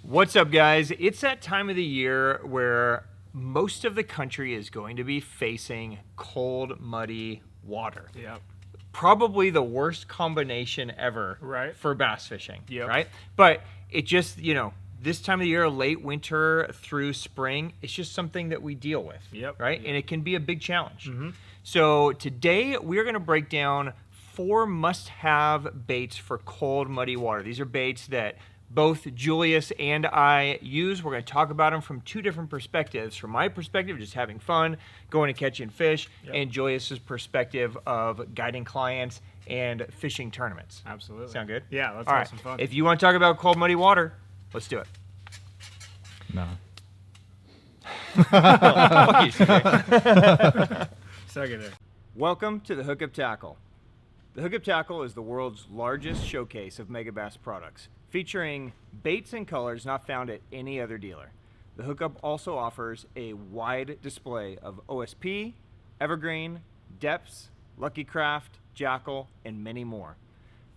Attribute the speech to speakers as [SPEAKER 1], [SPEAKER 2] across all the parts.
[SPEAKER 1] What's up, guys? It's that time of the year where most of the country is going to be facing cold, muddy water.
[SPEAKER 2] Yep.
[SPEAKER 1] Probably the worst combination ever for bass fishing, right? But it just, this time of the year, late winter through spring, it's just something that we deal with, right? And it can be a big challenge. So today we're going to break down 4 must-have baits for cold, muddy water. These are baits that both Julius and I use. We're going to talk about them from 2 different perspectives. From my perspective, just having fun, going and catching fish, and Julius's perspective of guiding clients and fishing tournaments.
[SPEAKER 2] Absolutely.
[SPEAKER 1] Sound good?
[SPEAKER 2] Yeah, let's have some fun.
[SPEAKER 1] If you want to talk about cold, muddy water, let's do it.
[SPEAKER 3] No.
[SPEAKER 2] Second.
[SPEAKER 1] Welcome to the Hookup Tackle. The Hookup Tackle is the world's largest showcase of Megabass products, featuring baits and colors not found at any other dealer. The Hookup also offers a wide display of O.S.P, Evergreen, Deps, Lucky Craft, Jackal, and many more.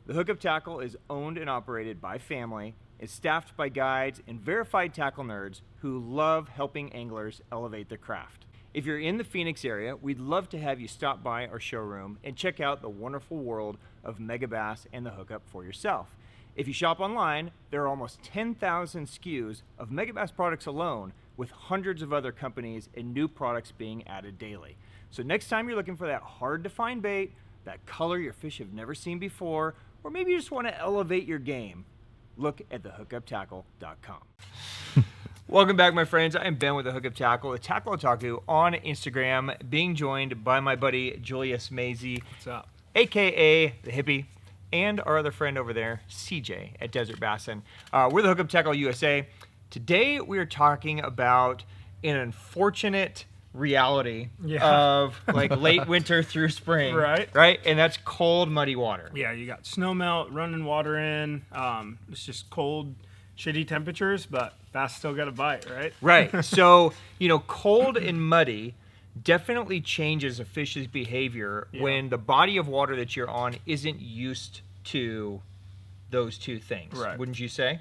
[SPEAKER 1] The Hookup Tackle is owned and operated by family, is staffed by guides and verified tackle nerds who love helping anglers elevate their craft. If you're in the Phoenix area, we'd love to have you stop by our showroom and check out the wonderful world of Megabass and the Hookup for yourself. If you shop online, there are almost 10,000 SKUs of Megabass products alone, with hundreds of other companies and new products being added daily. So next time you're looking for that hard-to-find bait, that color your fish have never seen before, or maybe you just want to elevate your game, look at thehookuptackle.com. Welcome back, my friends. I am Ben with the Hookup Tackle, the Tackle Otaku on Instagram, being joined by my buddy Julius Mazie.
[SPEAKER 2] What's up?
[SPEAKER 1] AKA the Hippie, and our other friend over there, CJ at Desert Bassin. We're the Hookup Tackle USA. Today we are talking about an unfortunate reality of like late winter through spring, right? And that's cold, muddy water.
[SPEAKER 2] Yeah, you got snow melt, running water in. It's just cold, shitty temperatures, but bass still got a bite, right?
[SPEAKER 1] Right. So, cold and muddy definitely changes a fish's behavior when the body of water that you're on isn't used to those 2 things, wouldn't you say?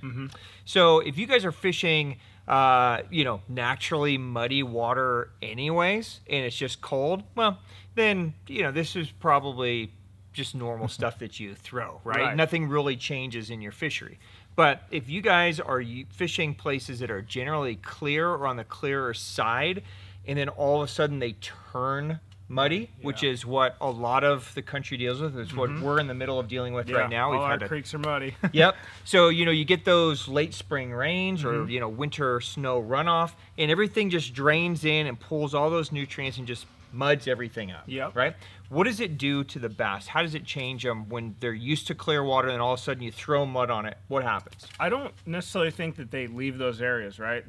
[SPEAKER 1] So if you guys are fishing, naturally muddy water anyways, and it's just cold, well, then, this is probably just normal stuff that you throw, right? Nothing really changes in your fishery. But if you guys are fishing places that are generally clear or on the clearer side, and then all of a sudden they turn muddy, which is what a lot of the country deals with. It's what we're in the middle of dealing with right now.
[SPEAKER 2] All our creeks are muddy.
[SPEAKER 1] So, you get those late spring rains or, winter snow runoff, and everything just drains in and pulls all those nutrients and just muds everything up, right? What does it do to the bass? How does it change them when they're used to clear water and all of a sudden you throw mud on it? What happens?
[SPEAKER 2] I don't necessarily think that they leave those areas, right?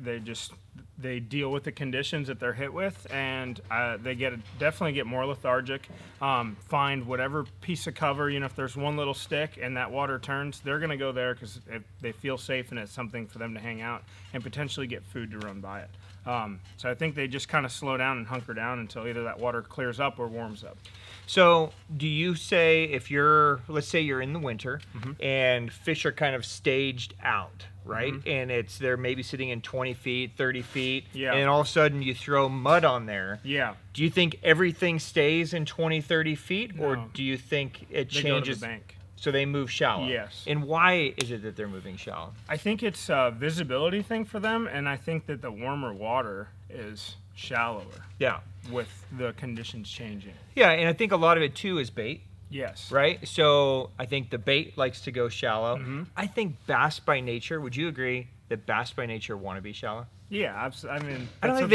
[SPEAKER 2] They deal with the conditions that they're hit with, and they definitely get more lethargic. Find whatever piece of cover, if there's one little stick and that water turns, they're going to go there because they feel safe and it's something for them to hang out and potentially get food to run by it. So I think they just kind of slow down and hunker down until either that water clears up or warms up.
[SPEAKER 1] So do you say if let's say you're in the winter and fish are kind of staged out, right? And they're maybe sitting in 20 feet, 30 feet, and all of a sudden you throw mud on there. Do you think everything stays in 20, 30 feet, or do you think it changes?
[SPEAKER 2] They go to the bank.
[SPEAKER 1] So they move shallow.
[SPEAKER 2] Yes.
[SPEAKER 1] And why is it that they're moving shallow?
[SPEAKER 2] I think it's a visibility thing for them, and I think that the warmer water is shallower. With the conditions changing.
[SPEAKER 1] And I think a lot of it too is bait.
[SPEAKER 2] Yes.
[SPEAKER 1] Right? So I think the bait likes to go shallow. I think bass by nature, would you agree that bass by nature want to be shallow?
[SPEAKER 2] Yeah, absolutely. I mean,
[SPEAKER 1] I don't think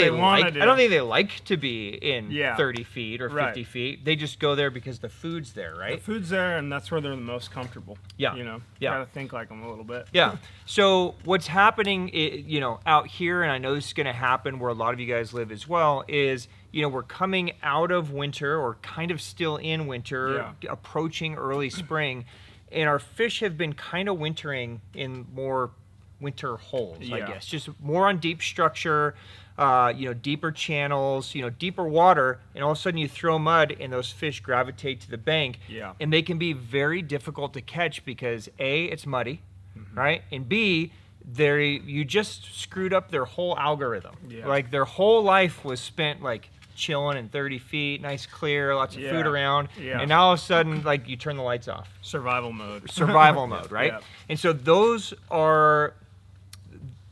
[SPEAKER 1] they like to be in 30 feet or 50 feet. They just go there because the food's there, right?
[SPEAKER 2] The food's there, and that's where they're the most comfortable. Gotta think like them a little bit.
[SPEAKER 1] So what's happening, out here, and I know this is going to happen where a lot of you guys live as well, is we're coming out of winter or kind of still in winter, approaching early spring, and our fish have been kind of wintering in more winter holes, I guess. Just more on deep structure, deeper channels, deeper water, and all of a sudden you throw mud and those fish gravitate to the bank. And they can be very difficult to catch because A, it's muddy, right? And B, you just screwed up their whole algorithm.
[SPEAKER 2] Yeah.
[SPEAKER 1] Like their whole life was spent like chilling in 30 feet, nice clear, lots of food around, and now all of a sudden, like, you turn the lights off.
[SPEAKER 2] Survival mode.
[SPEAKER 1] Survival mode, right?
[SPEAKER 2] Yeah.
[SPEAKER 1] And so those are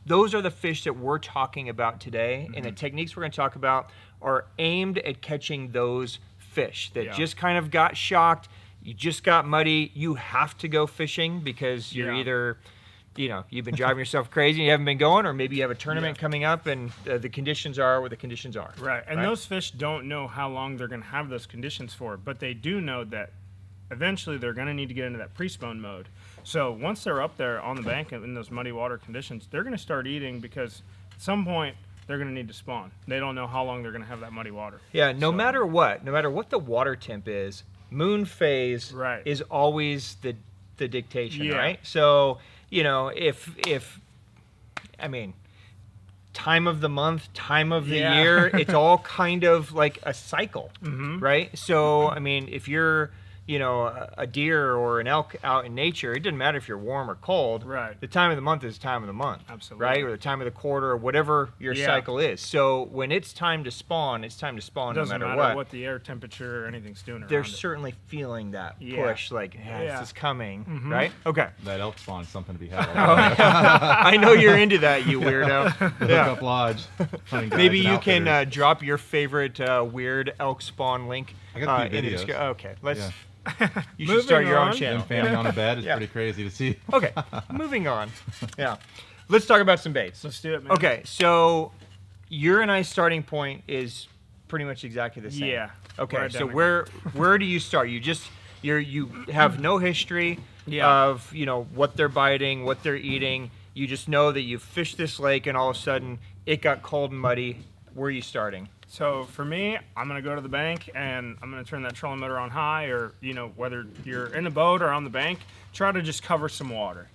[SPEAKER 1] the fish that we're talking about today, and the techniques we're going to talk about are aimed at catching those fish that just kind of got shocked. You just got muddy. You have to go fishing because you're either, you know, you've been driving yourself crazy and you haven't been going, or maybe you have a tournament coming up and the conditions are what the conditions are.
[SPEAKER 2] Right. And those fish don't know how long they're going to have those conditions for, but they do know that eventually they're going to need to get into that pre-spawn mode. So once they're up there on the bank in those muddy water conditions, they're going to start eating because at some point they're going to need to spawn. They don't know how long they're going to have that muddy water.
[SPEAKER 1] Yeah, no matter what the water temp is, moon phase is always the dictation, right? So, you know, if I mean, time of the month, time of the year, it's all kind of like a cycle, right? So, I mean, if you're, you know, a deer or an elk out in nature, it doesn't matter if you're warm or cold.
[SPEAKER 2] Right.
[SPEAKER 1] The time of the month is time of the month.
[SPEAKER 2] Absolutely.
[SPEAKER 1] Right? Or the time of the quarter or whatever your cycle is. So when it's time to spawn, it's time to spawn no matter
[SPEAKER 2] what the air temperature or anything's doing around
[SPEAKER 1] They're certainly feeling that push, like, this is coming, right? Okay.
[SPEAKER 3] That elk spawn is something to be had.
[SPEAKER 1] I know you're into that, you weirdo.
[SPEAKER 3] Hookup Lodge.
[SPEAKER 1] Maybe you can drop your favorite weird elk spawn link.
[SPEAKER 3] I got the
[SPEAKER 1] in the
[SPEAKER 3] videos.
[SPEAKER 1] description. Okay, let's. You should start your own channel.
[SPEAKER 3] Them fanning on a bed is pretty crazy to see.
[SPEAKER 1] Okay, moving on. Yeah, let's talk about some baits.
[SPEAKER 2] Let's do it, man.
[SPEAKER 1] Okay, so your and I's starting point is pretty much exactly the same.
[SPEAKER 2] Yeah.
[SPEAKER 1] Okay, so where do you start? You have no history of, you know, what they're biting, what they're eating. You just know that you fished this lake and all of a sudden it got cold and muddy. Where are you starting?
[SPEAKER 2] So for me, I'm going to go to the bank and I'm going to turn that trolling motor on high, or, you know, whether you're in a boat or on the bank, try to just cover some water.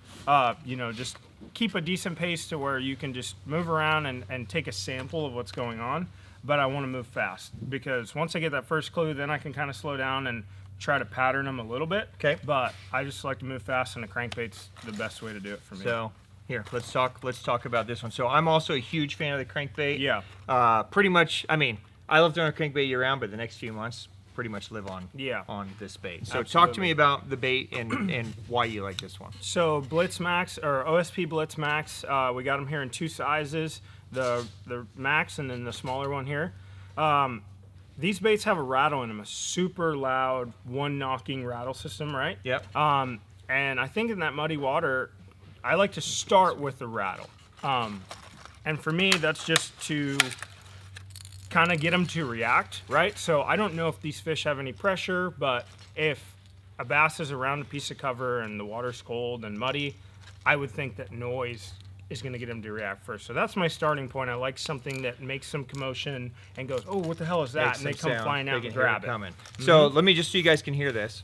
[SPEAKER 2] You know, just keep a decent pace to where you can just move around and take a sample of what's going on. But I want to move fast because once I get that first clue, then I can kind of slow down and try to pattern them a little bit.
[SPEAKER 1] Okay.
[SPEAKER 2] But I just like to move fast, and a crankbait's the best way to do it for me.
[SPEAKER 1] So here, let's talk about this one. So I'm also a huge fan of the crankbait.
[SPEAKER 2] Yeah.
[SPEAKER 1] Pretty much, I mean, I love throwing a crankbait year round, but the next few months pretty much live on this bait. So talk to me about the bait and why you like this one.
[SPEAKER 2] So Blitz Max, or O.S.P Blitz Max, we got them here in two sizes, the Max and then the smaller one here. These baits have a rattle in them, a super loud one knocking rattle system, right?
[SPEAKER 1] Yep.
[SPEAKER 2] And I think in that muddy water, I like to start with the rattle. And for me, that's just to kind of get them to react, right? So I don't know if these fish have any pressure, but if a bass is around a piece of cover and the water's cold and muddy, I would think that noise is going to get them to react first. So that's my starting point. I like something that makes some commotion and goes, oh, what the hell is that? And they come flying out and grab it.
[SPEAKER 1] So let me just so you guys can hear this.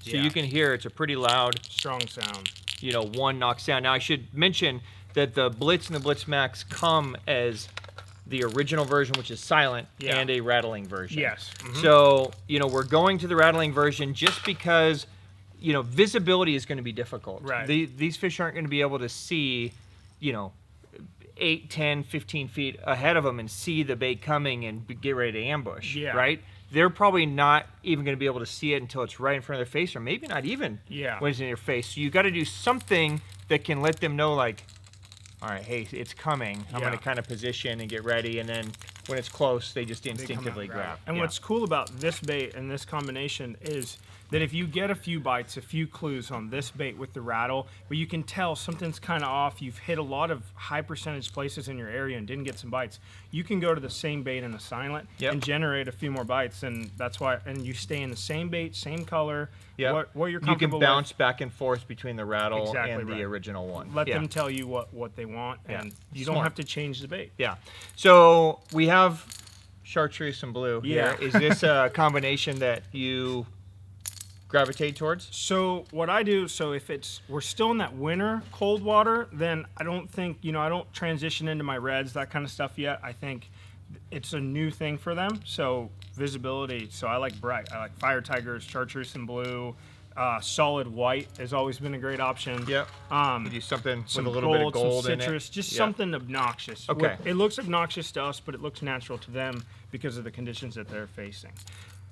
[SPEAKER 1] So you can hear it's a pretty loud,
[SPEAKER 2] strong sound.
[SPEAKER 1] You know, one knock sound. Now I should mention that the Blitz and the Blitz Max come as the original version, which is silent, and a rattling version.
[SPEAKER 2] Yes.
[SPEAKER 1] So, you know, we're going to the rattling version just because, you know, visibility is going to be difficult.
[SPEAKER 2] Right.
[SPEAKER 1] These fish aren't going to be able to see, you know, 8, 10, 15 feet ahead of them and see the bait coming and get ready to ambush.
[SPEAKER 2] Yeah.
[SPEAKER 1] Right? They're probably not even going to be able to see it until it's right in front of their face, or maybe not even when it's in your face. So you got to do something that can let them know, like, all right, hey, it's coming. I'm going to kind of position and get ready, and then when it's close, they just instinctively grab.
[SPEAKER 2] And what's cool about this bait and this combination is that if you get a few bites, a few clues on this bait with the rattle, but you can tell something's kind of off, you've hit a lot of high percentage places in your area and didn't get some bites, you can go to the same bait in the silent and generate a few more bites, and that's why, and you stay in the same bait, same color, what you're comfortable with.
[SPEAKER 1] You can bounce back and forth between the rattle and the original one.
[SPEAKER 2] Let them tell you what they want, and you don't have to change the bait.
[SPEAKER 1] Yeah. So we have chartreuse and blue here. Is this a combination that you gravitate towards?
[SPEAKER 2] So what I do, so if we're still in that winter cold water, then I don't think, you know, I don't transition into my reds, that kind of stuff yet. I think it's a new thing for them. So visibility, so I like bright. I like fire tigers, chartreuse and blue, Solid white has always been a great option.
[SPEAKER 1] Yep. You do something
[SPEAKER 2] Some
[SPEAKER 1] with a little bit of gold
[SPEAKER 2] some
[SPEAKER 1] in
[SPEAKER 2] citrus,
[SPEAKER 1] it.
[SPEAKER 2] just
[SPEAKER 1] Yeah.
[SPEAKER 2] something obnoxious.
[SPEAKER 1] Okay.
[SPEAKER 2] It looks obnoxious to us, but it looks natural to them because of the conditions that they're facing.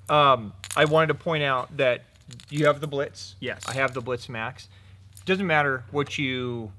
[SPEAKER 1] I wanted to point out that you have the Blitz.
[SPEAKER 2] Yes.
[SPEAKER 1] I have the Blitz Max. Doesn't matter what you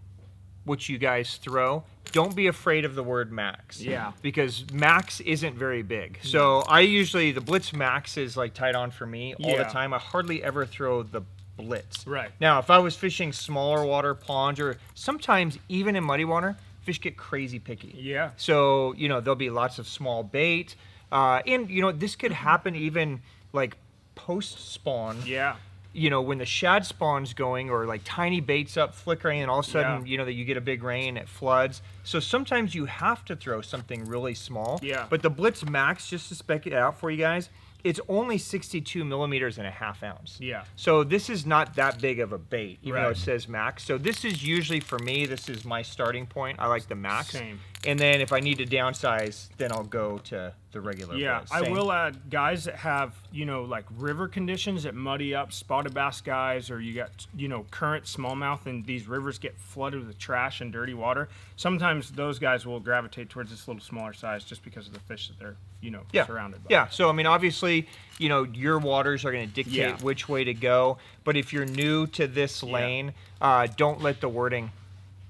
[SPEAKER 1] guys throw. Don't be afraid of the word max.
[SPEAKER 2] Yeah.
[SPEAKER 1] Because max isn't very big. So I usually, the Blitz Max is like tied on for me all the
[SPEAKER 2] Yeah.
[SPEAKER 1] time. I hardly ever throw the Blitz.
[SPEAKER 2] Right.
[SPEAKER 1] Now, if I was fishing smaller water ponds, or sometimes even in muddy water, fish get crazy picky.
[SPEAKER 2] Yeah.
[SPEAKER 1] So, you know, there'll be lots of small bait. And, you know, this could happen even like post spawn.
[SPEAKER 2] Yeah.
[SPEAKER 1] You know, when the shad spawn's going, or like tiny baits up flickering, and all of a sudden,
[SPEAKER 2] Yeah.
[SPEAKER 1] you know, that you get a big rain, it floods. So sometimes you have to throw something really small.
[SPEAKER 2] Yeah.
[SPEAKER 1] But the Blitz Max, just to spec it out for you guys, it's only 62 millimeters and a half ounce.
[SPEAKER 2] Yeah.
[SPEAKER 1] So this is not that big of a bait, even though
[SPEAKER 2] Right.
[SPEAKER 1] it says max. So this is usually, for me, this is my starting point. I like the max.
[SPEAKER 2] Same.
[SPEAKER 1] And then if I need to downsize, then I'll go to the regular
[SPEAKER 2] Yeah,
[SPEAKER 1] Blitz.
[SPEAKER 2] I
[SPEAKER 1] Same.
[SPEAKER 2] will add guys that have, you know, like river conditions that muddy up, spotted bass guys, or you got, you know, current smallmouth, and these rivers get flooded with trash and dirty water. Sometimes those guys will gravitate towards this little smaller size just because of the fish that they're, you know,
[SPEAKER 1] Yeah.
[SPEAKER 2] surrounded by.
[SPEAKER 1] Yeah, so I mean, obviously, you know, your waters are going to dictate
[SPEAKER 2] Yeah.
[SPEAKER 1] which way to go. But if you're new to this lane, don't let the wording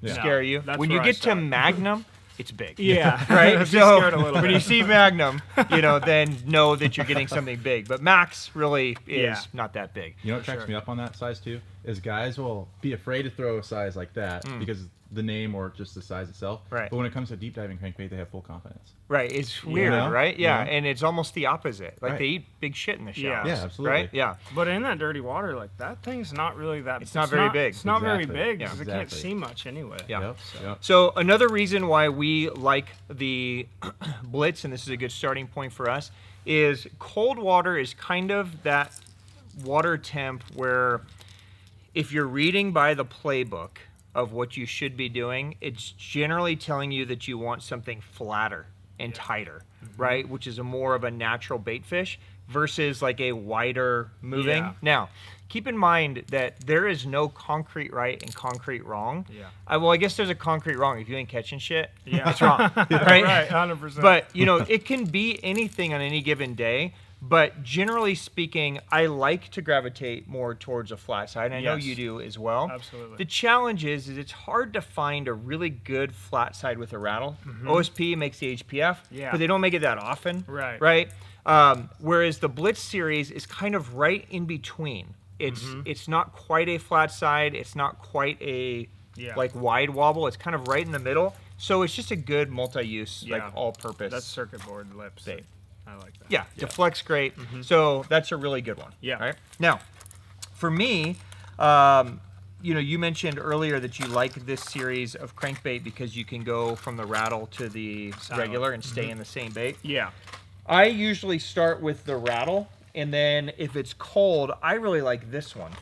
[SPEAKER 3] Yeah.
[SPEAKER 1] scare
[SPEAKER 2] No,
[SPEAKER 1] you.
[SPEAKER 2] that's
[SPEAKER 1] When you
[SPEAKER 2] where I
[SPEAKER 1] get to
[SPEAKER 2] start.
[SPEAKER 1] Magnum, it's big.
[SPEAKER 2] Yeah.
[SPEAKER 1] Right?
[SPEAKER 2] Be
[SPEAKER 1] So
[SPEAKER 2] scared a little
[SPEAKER 1] when
[SPEAKER 2] bit.
[SPEAKER 1] you see Magnum, you know, then know that you're getting something big. But Max really is
[SPEAKER 2] Yeah.
[SPEAKER 1] not that big.
[SPEAKER 3] You know what cracks
[SPEAKER 2] sure.
[SPEAKER 3] me up on that size too? Is guys will be afraid to throw a size like that because the name or just the size itself.
[SPEAKER 1] Right.
[SPEAKER 3] But when it comes to deep diving crankbait, they have full confidence.
[SPEAKER 1] Right, it's weird,
[SPEAKER 3] Yeah.
[SPEAKER 1] right? Yeah,
[SPEAKER 3] Yeah.
[SPEAKER 1] and it's almost the opposite. Like
[SPEAKER 3] Right.
[SPEAKER 1] they eat big shit in the
[SPEAKER 2] Yeah.
[SPEAKER 1] shallows.
[SPEAKER 3] Yeah, absolutely.
[SPEAKER 1] Right? Yeah.
[SPEAKER 2] But in that dirty water, like that thing's not really that.
[SPEAKER 1] It's not very big.
[SPEAKER 2] It's not
[SPEAKER 3] Exactly.
[SPEAKER 2] very big
[SPEAKER 1] Yeah,
[SPEAKER 2] because it can't
[SPEAKER 3] exactly.
[SPEAKER 2] see much anyway.
[SPEAKER 1] Yeah.
[SPEAKER 3] Yep. Yep.
[SPEAKER 1] So another reason why we like the Blitz, and this is a good starting point for us, is cold water is kind of that water temp where if you're reading by the playbook of what you should be doing, it's generally telling you that you want something flatter and tighter, right? Which is a more of a natural bait fish versus like a wider moving.
[SPEAKER 2] Yeah.
[SPEAKER 1] Now, keep in mind that there is no concrete right and concrete wrong.
[SPEAKER 2] Yeah.
[SPEAKER 1] Well, I guess there's a concrete wrong. If you ain't catching shit,
[SPEAKER 2] Yeah.
[SPEAKER 1] it's wrong, right?
[SPEAKER 2] Right, 100%.
[SPEAKER 1] But, you know, it can be anything on any given day. But generally speaking, I like to gravitate more towards a flat side. And I know
[SPEAKER 2] Yes.
[SPEAKER 1] you do as well.
[SPEAKER 2] Absolutely.
[SPEAKER 1] The challenge is it's hard to find a really good flat side with a rattle.
[SPEAKER 2] Mm-hmm.
[SPEAKER 1] O.S.P makes the HPF,
[SPEAKER 2] Yeah.
[SPEAKER 1] but they don't make it that often.
[SPEAKER 2] Right.
[SPEAKER 1] Right? Whereas the Blitz series is kind of right in between. It's not quite a flat side. It's not quite a
[SPEAKER 2] Yeah.
[SPEAKER 1] like wide wobble. It's kind of right in the middle. So it's just a good multi-use,
[SPEAKER 2] Yeah.
[SPEAKER 1] like all-purpose.
[SPEAKER 2] That's circuit board lips.
[SPEAKER 1] bait.
[SPEAKER 2] I like that.
[SPEAKER 1] Yeah, deflects great. So that's a really good one.
[SPEAKER 2] Yeah.
[SPEAKER 1] Right? Now, for me, you know, you mentioned earlier that you like this series of crankbait because you can go from the rattle to the
[SPEAKER 2] Silent.
[SPEAKER 1] regular and stay in the same bait.
[SPEAKER 2] Yeah.
[SPEAKER 1] I usually start with the rattle, and then if it's cold, I really like this one.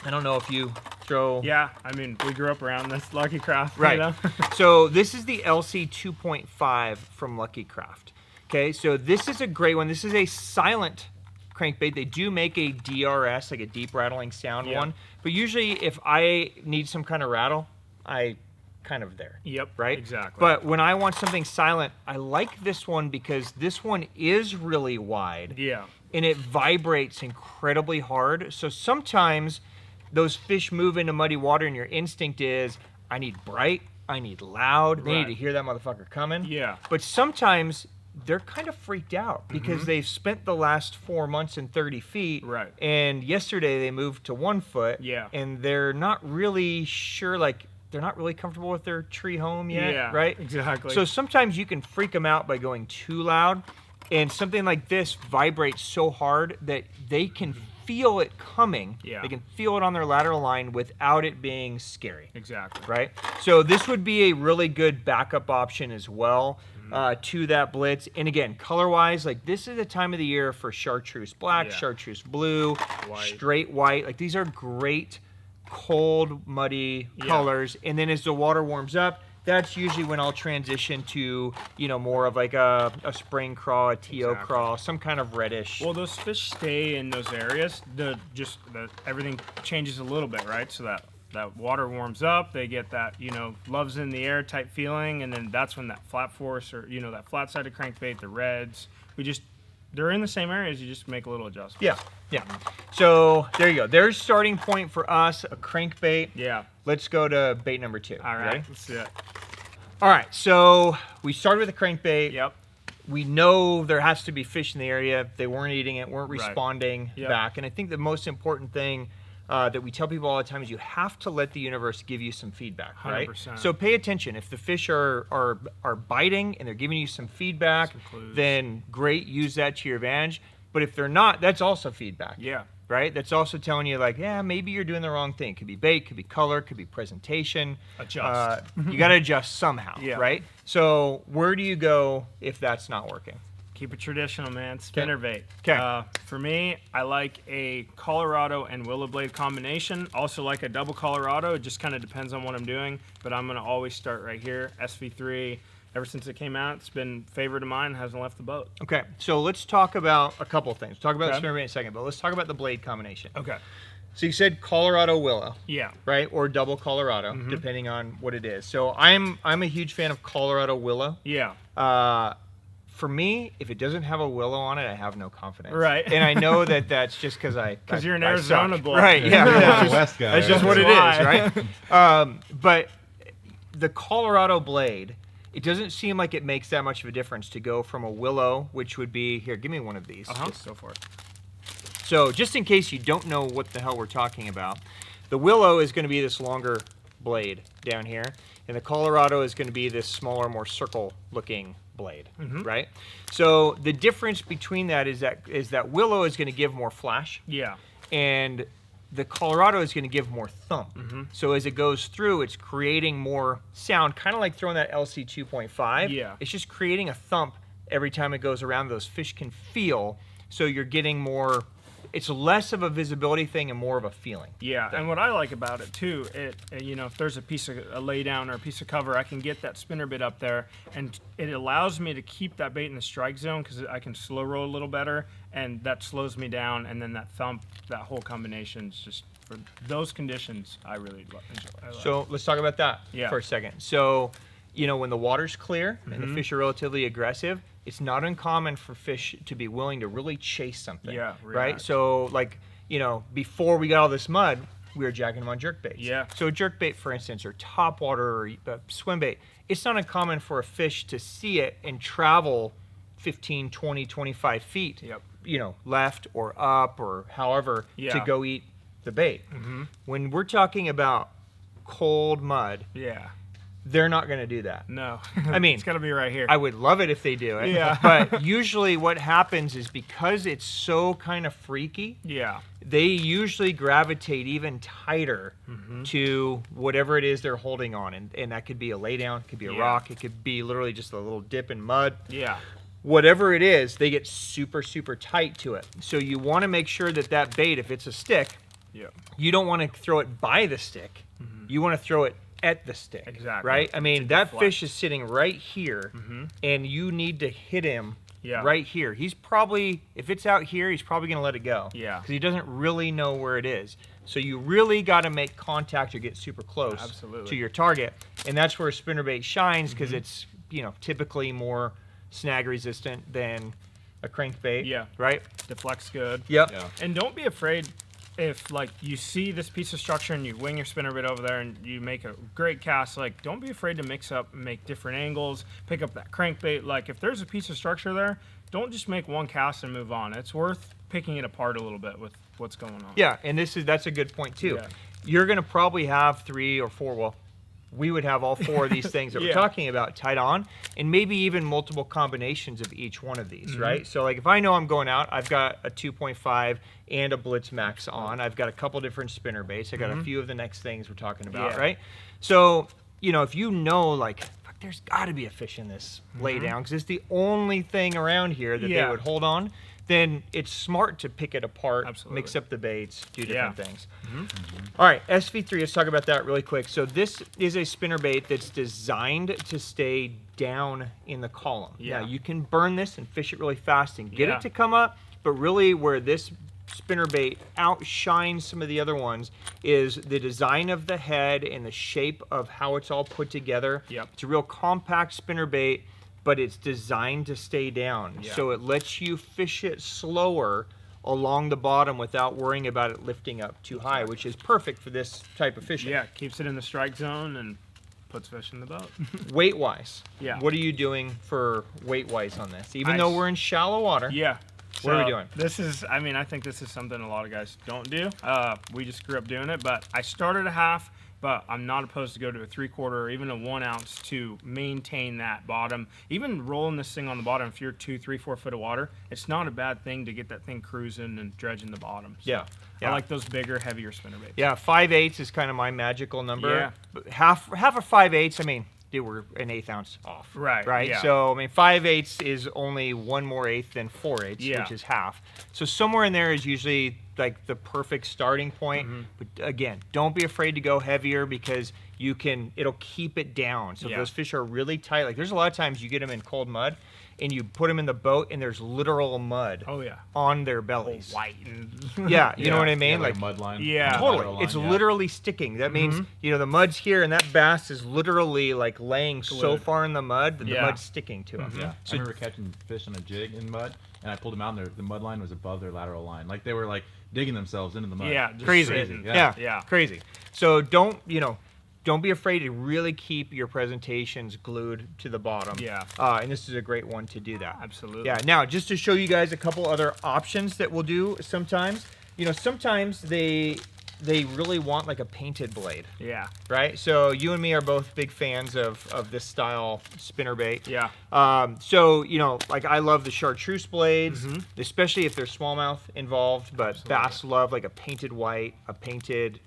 [SPEAKER 1] I don't know if you throw...
[SPEAKER 2] Yeah. I mean, we grew up around this Lucky Craft.
[SPEAKER 1] Right.
[SPEAKER 2] You know?
[SPEAKER 1] So this is the LC 2.5 from Lucky Craft. Okay, so this is a great one. This is a silent crankbait. They do make a DRS, like a deep rattling sound
[SPEAKER 2] Yeah.
[SPEAKER 1] one. But usually if I need some kind of rattle, I kind of there.
[SPEAKER 2] Yep.
[SPEAKER 1] Right?
[SPEAKER 2] Exactly.
[SPEAKER 1] But when I want something silent, I like this one because this one is really wide.
[SPEAKER 2] Yeah.
[SPEAKER 1] And it vibrates incredibly hard. So sometimes those fish move into muddy water and your instinct is, I need bright, I need loud, they need
[SPEAKER 2] Right.
[SPEAKER 1] to hear that motherfucker coming.
[SPEAKER 2] Yeah.
[SPEAKER 1] But sometimes they're kind of freaked out because they've spent the last 4 months in 30 feet.
[SPEAKER 2] Right.
[SPEAKER 1] And yesterday they moved to 1 foot.
[SPEAKER 2] Yeah.
[SPEAKER 1] And they're not really sure, like, they're not really comfortable with their tree home yet.
[SPEAKER 2] Yeah,
[SPEAKER 1] Right?
[SPEAKER 2] exactly.
[SPEAKER 1] So sometimes you can freak them out by going too loud. And something like this vibrates so hard that they can feel it coming.
[SPEAKER 2] Yeah.
[SPEAKER 1] They can feel it on their lateral line without it being scary.
[SPEAKER 2] Exactly.
[SPEAKER 1] Right? So this would be a really good backup option as well to that Blitz. And again, color-wise, like this is the time of the year for chartreuse black,
[SPEAKER 2] Yeah.
[SPEAKER 1] chartreuse blue,
[SPEAKER 2] White.
[SPEAKER 1] straight white. Like these are great cold, muddy
[SPEAKER 2] Yeah.
[SPEAKER 1] colors. And then as the water warms up, that's usually when I'll transition to, you know, more of like a spring crawl, a TO crawl, some kind of reddish.
[SPEAKER 2] Well, those fish stay in those areas. Everything changes a little bit, right? So that water warms up, they get that, you know, love's in the air type feeling, and then that's when that flat force, or, you know, that flat-sided crankbait, the reds, they're in the same areas, you just make a little adjustment.
[SPEAKER 1] Yeah, yeah. So there you go. There's starting point for us, a crankbait.
[SPEAKER 2] Yeah.
[SPEAKER 1] Let's go to bait number 2.
[SPEAKER 2] All right,
[SPEAKER 1] Ready?
[SPEAKER 2] let's see it.
[SPEAKER 1] All right, so we started with a crankbait.
[SPEAKER 2] Yep.
[SPEAKER 1] We know there has to be fish in the area. They weren't eating it, weren't
[SPEAKER 2] Right.
[SPEAKER 1] responding
[SPEAKER 2] Yep.
[SPEAKER 1] back. And I think the most important thing that we tell people all the time is you have to let the universe give you some feedback, right?
[SPEAKER 2] 100%.
[SPEAKER 1] So pay attention. If the fish are biting and they're giving you some feedback,
[SPEAKER 2] Some clues.
[SPEAKER 1] then great, use that to your advantage. But if they're not, that's also feedback.
[SPEAKER 2] Yeah.
[SPEAKER 1] Right? That's also telling you, like, yeah, maybe you're doing the wrong thing. Could be bait, could be color, could be presentation.
[SPEAKER 2] Adjust.
[SPEAKER 1] You got to adjust somehow,
[SPEAKER 2] Yeah.
[SPEAKER 1] right? So where do you go if that's not working?
[SPEAKER 2] Keep it traditional, man. Spinnerbait.
[SPEAKER 1] 'Kay.
[SPEAKER 2] For me, I like a Colorado and willow blade combination. Also like a double Colorado. It just kind of depends on what I'm doing, but I'm going to always start right here. SV3. Ever since it came out, it's been favorite of mine. Hasn't left the boat.
[SPEAKER 1] Okay, so let's talk about a couple things. Talk about
[SPEAKER 2] Okay.
[SPEAKER 1] the spinnerbait in a second, but let's talk about the blade combination.
[SPEAKER 2] Okay.
[SPEAKER 1] So you said Colorado willow,
[SPEAKER 2] Yeah.
[SPEAKER 1] right? Or double Colorado, depending on what it is. So I'm a huge fan of Colorado willow.
[SPEAKER 2] Yeah.
[SPEAKER 1] For me, if it doesn't have a willow on it, I have no confidence.
[SPEAKER 2] Right.
[SPEAKER 1] And I know that that's just because
[SPEAKER 2] you're an
[SPEAKER 1] I
[SPEAKER 2] Arizona
[SPEAKER 1] suck.
[SPEAKER 2] boy.
[SPEAKER 1] Right, yeah.
[SPEAKER 3] You're
[SPEAKER 1] yeah.
[SPEAKER 3] a West guy.
[SPEAKER 1] That's just
[SPEAKER 3] right?
[SPEAKER 1] what it
[SPEAKER 2] That's
[SPEAKER 1] is, right? But the Colorado blade, it doesn't seem like it makes that much of a difference to go from a willow, which would be, here, give me one of these.
[SPEAKER 2] Just go for it.
[SPEAKER 1] So just in case you don't know what the hell we're talking about, the willow is going to be this longer blade down here, and the Colorado is going to be this smaller, more circle-looking blade, right? So the difference between that is that willow is going to give more flash,
[SPEAKER 2] Yeah.
[SPEAKER 1] and the Colorado is going to give more thump. So as it goes through, it's creating more sound, kind of like throwing that LC 2.5.
[SPEAKER 2] Yeah.
[SPEAKER 1] It's just creating a thump every time it goes around. Those fish can feel, so you're getting more. It's less of a visibility thing and more of a feeling.
[SPEAKER 2] Yeah, and what I like about it too, you know, if there's a piece of a laydown or a piece of cover, I can get that spinnerbait up there, and it allows me to keep that bait in the strike zone because I can slow roll a little better, and that slows me down. And then that thump, that whole combination is just for those conditions. I really enjoy. I like.
[SPEAKER 1] So let's talk about that
[SPEAKER 2] Yeah.
[SPEAKER 1] for a second. So, you know, when the water's clear and the fish are relatively aggressive, it's not uncommon for fish to be willing to really chase something.
[SPEAKER 2] Yeah,
[SPEAKER 1] right?
[SPEAKER 2] react.
[SPEAKER 1] So, like, you know, before we got all this mud, we were jacking them on jerkbaits.
[SPEAKER 2] Yeah.
[SPEAKER 1] So jerkbait, for instance, or topwater or swim bait, it's not uncommon for a fish to see it and travel 15, 20, 25 feet,
[SPEAKER 2] Yep.
[SPEAKER 1] you know, left or up or however to
[SPEAKER 2] Yeah.
[SPEAKER 1] go eat the bait. When we're talking about cold mud,
[SPEAKER 2] Yeah.
[SPEAKER 1] they're not going to do that.
[SPEAKER 2] No.
[SPEAKER 1] I mean,
[SPEAKER 2] it's got to be right here.
[SPEAKER 1] I would love it if they do it.
[SPEAKER 2] Yeah.
[SPEAKER 1] But usually what happens is because it's so kind of freaky,
[SPEAKER 2] yeah.
[SPEAKER 1] they usually gravitate even tighter to whatever it is they're holding on. And that could be a laydown, it could be a
[SPEAKER 2] Yeah.
[SPEAKER 1] rock, it could be literally just a little dip in mud.
[SPEAKER 2] Yeah.
[SPEAKER 1] Whatever it is, they get super, super tight to it. So you want to make sure that that bait, if it's a stick,
[SPEAKER 2] Yeah.
[SPEAKER 1] you don't want to throw it by the stick. You want to throw it at the stick.
[SPEAKER 2] Exactly.
[SPEAKER 1] Right? I mean,
[SPEAKER 2] To
[SPEAKER 1] that
[SPEAKER 2] deflect.
[SPEAKER 1] fish is sitting right here, and you need to hit him
[SPEAKER 2] Yeah.
[SPEAKER 1] right here. He's probably, if it's out here, he's probably going to let it go.
[SPEAKER 2] Yeah.
[SPEAKER 1] Because he doesn't really know where it is. So you really got to make contact or get super close
[SPEAKER 2] Absolutely.
[SPEAKER 1] to your target. And that's where spinnerbait shines because it's, you know, typically more snag resistant than a crankbait.
[SPEAKER 2] Yeah.
[SPEAKER 1] Right?
[SPEAKER 2] Deflects good.
[SPEAKER 1] Yep.
[SPEAKER 3] Yeah.
[SPEAKER 2] And don't be afraid if, like, you see this piece of structure and you wing your spinnerbait over there and you make a great cast. Like, don't be afraid to mix up and make different angles, pick up that crankbait. Like, if there's a piece of structure there, don't just make one cast and move on. It's worth picking it apart a little bit with what's going on.
[SPEAKER 1] Yeah, and that's a good point too.
[SPEAKER 2] Yeah.
[SPEAKER 1] You're going to probably have 3 or 4, well, we would have all 4 of these things that we're
[SPEAKER 2] Yeah.
[SPEAKER 1] talking about tied on, and maybe even multiple combinations of each one of these, right? So like if I know I'm going out, I've got a 2.5 and a Blitz Max on. I've got a couple different spinner baits. I got a few of the next things we're talking about,
[SPEAKER 2] Yeah.
[SPEAKER 1] right? So, you know, if you know, like, fuck, there's got to be a fish in this laydown because it's the only thing around here that they
[SPEAKER 2] Yeah.
[SPEAKER 1] would hold on, then it's smart to pick it apart,
[SPEAKER 2] Absolutely.
[SPEAKER 1] mix up the baits, do different things.
[SPEAKER 2] Mm-hmm.
[SPEAKER 1] All right, SV3, let's talk about that really quick. So this is a spinnerbait that's designed to stay down in the column.
[SPEAKER 2] Yeah.
[SPEAKER 1] Now, you can burn this and fish it really fast and get
[SPEAKER 2] Yeah.
[SPEAKER 1] it to come up, but really where this spinnerbait outshines some of the other ones is the design of the head and the shape of how it's all put together.
[SPEAKER 2] Yep.
[SPEAKER 1] It's a real compact spinnerbait, but it's designed to stay down.
[SPEAKER 2] Yeah.
[SPEAKER 1] So it lets you fish it slower along the bottom without worrying about it lifting up too high, which is perfect for this type of fishing.
[SPEAKER 2] Yeah, keeps it in the strike zone and puts fish in the boat.
[SPEAKER 1] Weight-wise,
[SPEAKER 2] Yeah.
[SPEAKER 1] what are you doing for weight-wise on this? Even though we're in shallow water.
[SPEAKER 2] Yeah.
[SPEAKER 1] What are we
[SPEAKER 2] So,
[SPEAKER 1] doing?
[SPEAKER 2] This is, I mean, I think this is something a lot of guys don't do. We just grew up doing it, but I started a half, but I'm not opposed to go to a 3/4 or even a 1 ounce to maintain that bottom. Even rolling this thing on the bottom, if you're 2, 3, 4 foot of water, it's not a bad thing to get that thing cruising and dredging the bottom. So
[SPEAKER 1] Yeah.
[SPEAKER 2] I like those bigger, heavier spinnerbaits.
[SPEAKER 1] Yeah, 5/8 is kind of my magical number.
[SPEAKER 2] Yeah.
[SPEAKER 1] But half of 5/8, I mean, dude, we're an 1/8 ounce off.
[SPEAKER 2] Right,
[SPEAKER 1] Right.
[SPEAKER 2] yeah.
[SPEAKER 1] So I mean, 5/8 is only one more eighth than 4/8,
[SPEAKER 2] Yeah.
[SPEAKER 1] which is half. So somewhere in there is usually like the perfect starting point.
[SPEAKER 2] Mm-hmm.
[SPEAKER 1] But again, don't be afraid to go heavier because it'll keep it down. So if
[SPEAKER 2] Yeah.
[SPEAKER 1] those fish are really tight, like there's a lot of times you get them in cold mud and you put them in the boat and there's literal mud
[SPEAKER 2] Oh, yeah.
[SPEAKER 1] on their bellies.
[SPEAKER 2] White and
[SPEAKER 1] Yeah, you know what I
[SPEAKER 3] Yeah,
[SPEAKER 1] mean?
[SPEAKER 3] like a mud line.
[SPEAKER 2] Yeah.
[SPEAKER 1] Totally.
[SPEAKER 3] Lateral line,
[SPEAKER 1] It's
[SPEAKER 3] yeah.
[SPEAKER 1] literally sticking. That means, the mud's here and that bass is literally like laying so
[SPEAKER 2] Glued.
[SPEAKER 1] far in the mud that the
[SPEAKER 2] Yeah.
[SPEAKER 1] mud's sticking to him.
[SPEAKER 3] Yeah,
[SPEAKER 1] So
[SPEAKER 3] I remember catching fish on a jig in mud, and I pulled them out, and the mud line was above their lateral line. Like they were like digging themselves into the mud.
[SPEAKER 2] yeah, just
[SPEAKER 1] crazy.
[SPEAKER 2] sitting.
[SPEAKER 1] Yeah.
[SPEAKER 2] Yeah.
[SPEAKER 1] Crazy. So don't be afraid to really keep your presentations glued to the bottom.
[SPEAKER 2] Yeah.
[SPEAKER 1] And this is a great one to do that.
[SPEAKER 2] Absolutely.
[SPEAKER 1] Yeah. Now, just to show you guys a couple other options that we'll do sometimes. Sometimes they really want like a painted blade.
[SPEAKER 2] Yeah.
[SPEAKER 1] Right? So you and me are both big fans of this style spinnerbait.
[SPEAKER 2] Yeah.
[SPEAKER 1] So, like I love the chartreuse blades, especially if there's smallmouth involved, but
[SPEAKER 2] Absolutely.
[SPEAKER 1] bass love like a painted white, a painted,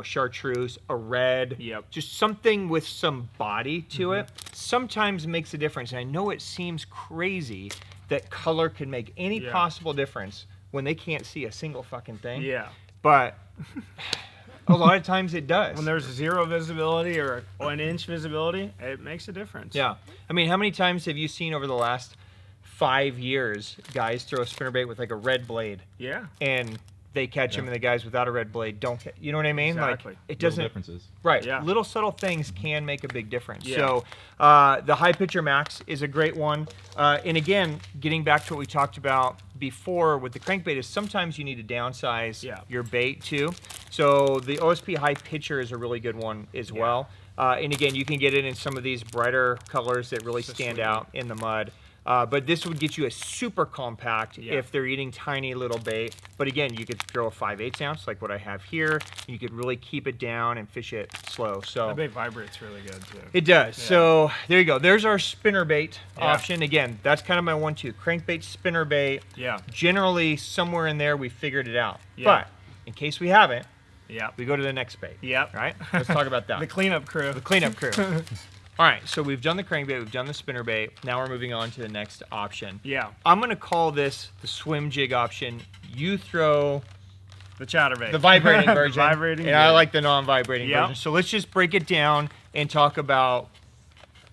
[SPEAKER 1] chartreuse, a red.
[SPEAKER 2] Yep.
[SPEAKER 1] Just something with some body to it sometimes makes a difference. And I know it seems crazy that color can make any
[SPEAKER 2] Yeah.
[SPEAKER 1] possible difference when they can't see a single fucking thing.
[SPEAKER 2] Yeah.
[SPEAKER 1] But a lot of times it does.
[SPEAKER 2] When there's 0 visibility or 1 inch visibility, it makes a difference.
[SPEAKER 1] Yeah. I mean, how many times have you seen over the last 5 years guys throw a spinnerbait with like a red blade
[SPEAKER 2] Yeah.
[SPEAKER 1] and they catch them and the guys without a red blade don't catch? You know what I mean?
[SPEAKER 2] Exactly.
[SPEAKER 1] Like it
[SPEAKER 3] Little
[SPEAKER 1] doesn't.
[SPEAKER 3] differences.
[SPEAKER 1] Right.
[SPEAKER 2] Yeah.
[SPEAKER 1] Little subtle things can make a big difference.
[SPEAKER 2] Yeah.
[SPEAKER 1] So the high pitcher max is a great one. And again, getting back to what we talked about before with the crankbait is sometimes you need to downsize
[SPEAKER 2] Yeah.
[SPEAKER 1] your bait too. So the O.S.P high pitcher is a really good one as well. And again, you can get it in some of these brighter colors that really stand
[SPEAKER 2] sweet.
[SPEAKER 1] out in the mud. But this would get you a super compact
[SPEAKER 2] Yeah.
[SPEAKER 1] if they're eating tiny little bait. But again, you could throw a 5/8 ounce like what I have here. You could really keep it down and fish it slow. So
[SPEAKER 2] That bait vibrates really good too.
[SPEAKER 1] it does.
[SPEAKER 2] Yeah.
[SPEAKER 1] So there you go. There's our spinnerbait
[SPEAKER 2] Yeah.
[SPEAKER 1] option. Again, that's kind of my 1-2. Crankbait, spinnerbait.
[SPEAKER 2] Yeah.
[SPEAKER 1] Generally, somewhere in there, we figured it out.
[SPEAKER 2] Yeah.
[SPEAKER 1] But in case we haven't,
[SPEAKER 2] Yeah.
[SPEAKER 1] we go to the next bait.
[SPEAKER 2] Yep.
[SPEAKER 1] All right? Let's talk about that.
[SPEAKER 2] The cleanup crew.
[SPEAKER 1] The cleanup crew. All right, so we've done the crankbait, we've done the spinnerbait. Now we're moving on to the next option.
[SPEAKER 2] Yeah.
[SPEAKER 1] I'm going to call this the swim jig option. You throw
[SPEAKER 2] The chatterbait.
[SPEAKER 1] the vibrating
[SPEAKER 2] The
[SPEAKER 1] version,
[SPEAKER 2] vibrating
[SPEAKER 1] and I
[SPEAKER 2] jig.
[SPEAKER 1] like the non-vibrating
[SPEAKER 2] Yep.
[SPEAKER 1] version. So let's just break it down and talk about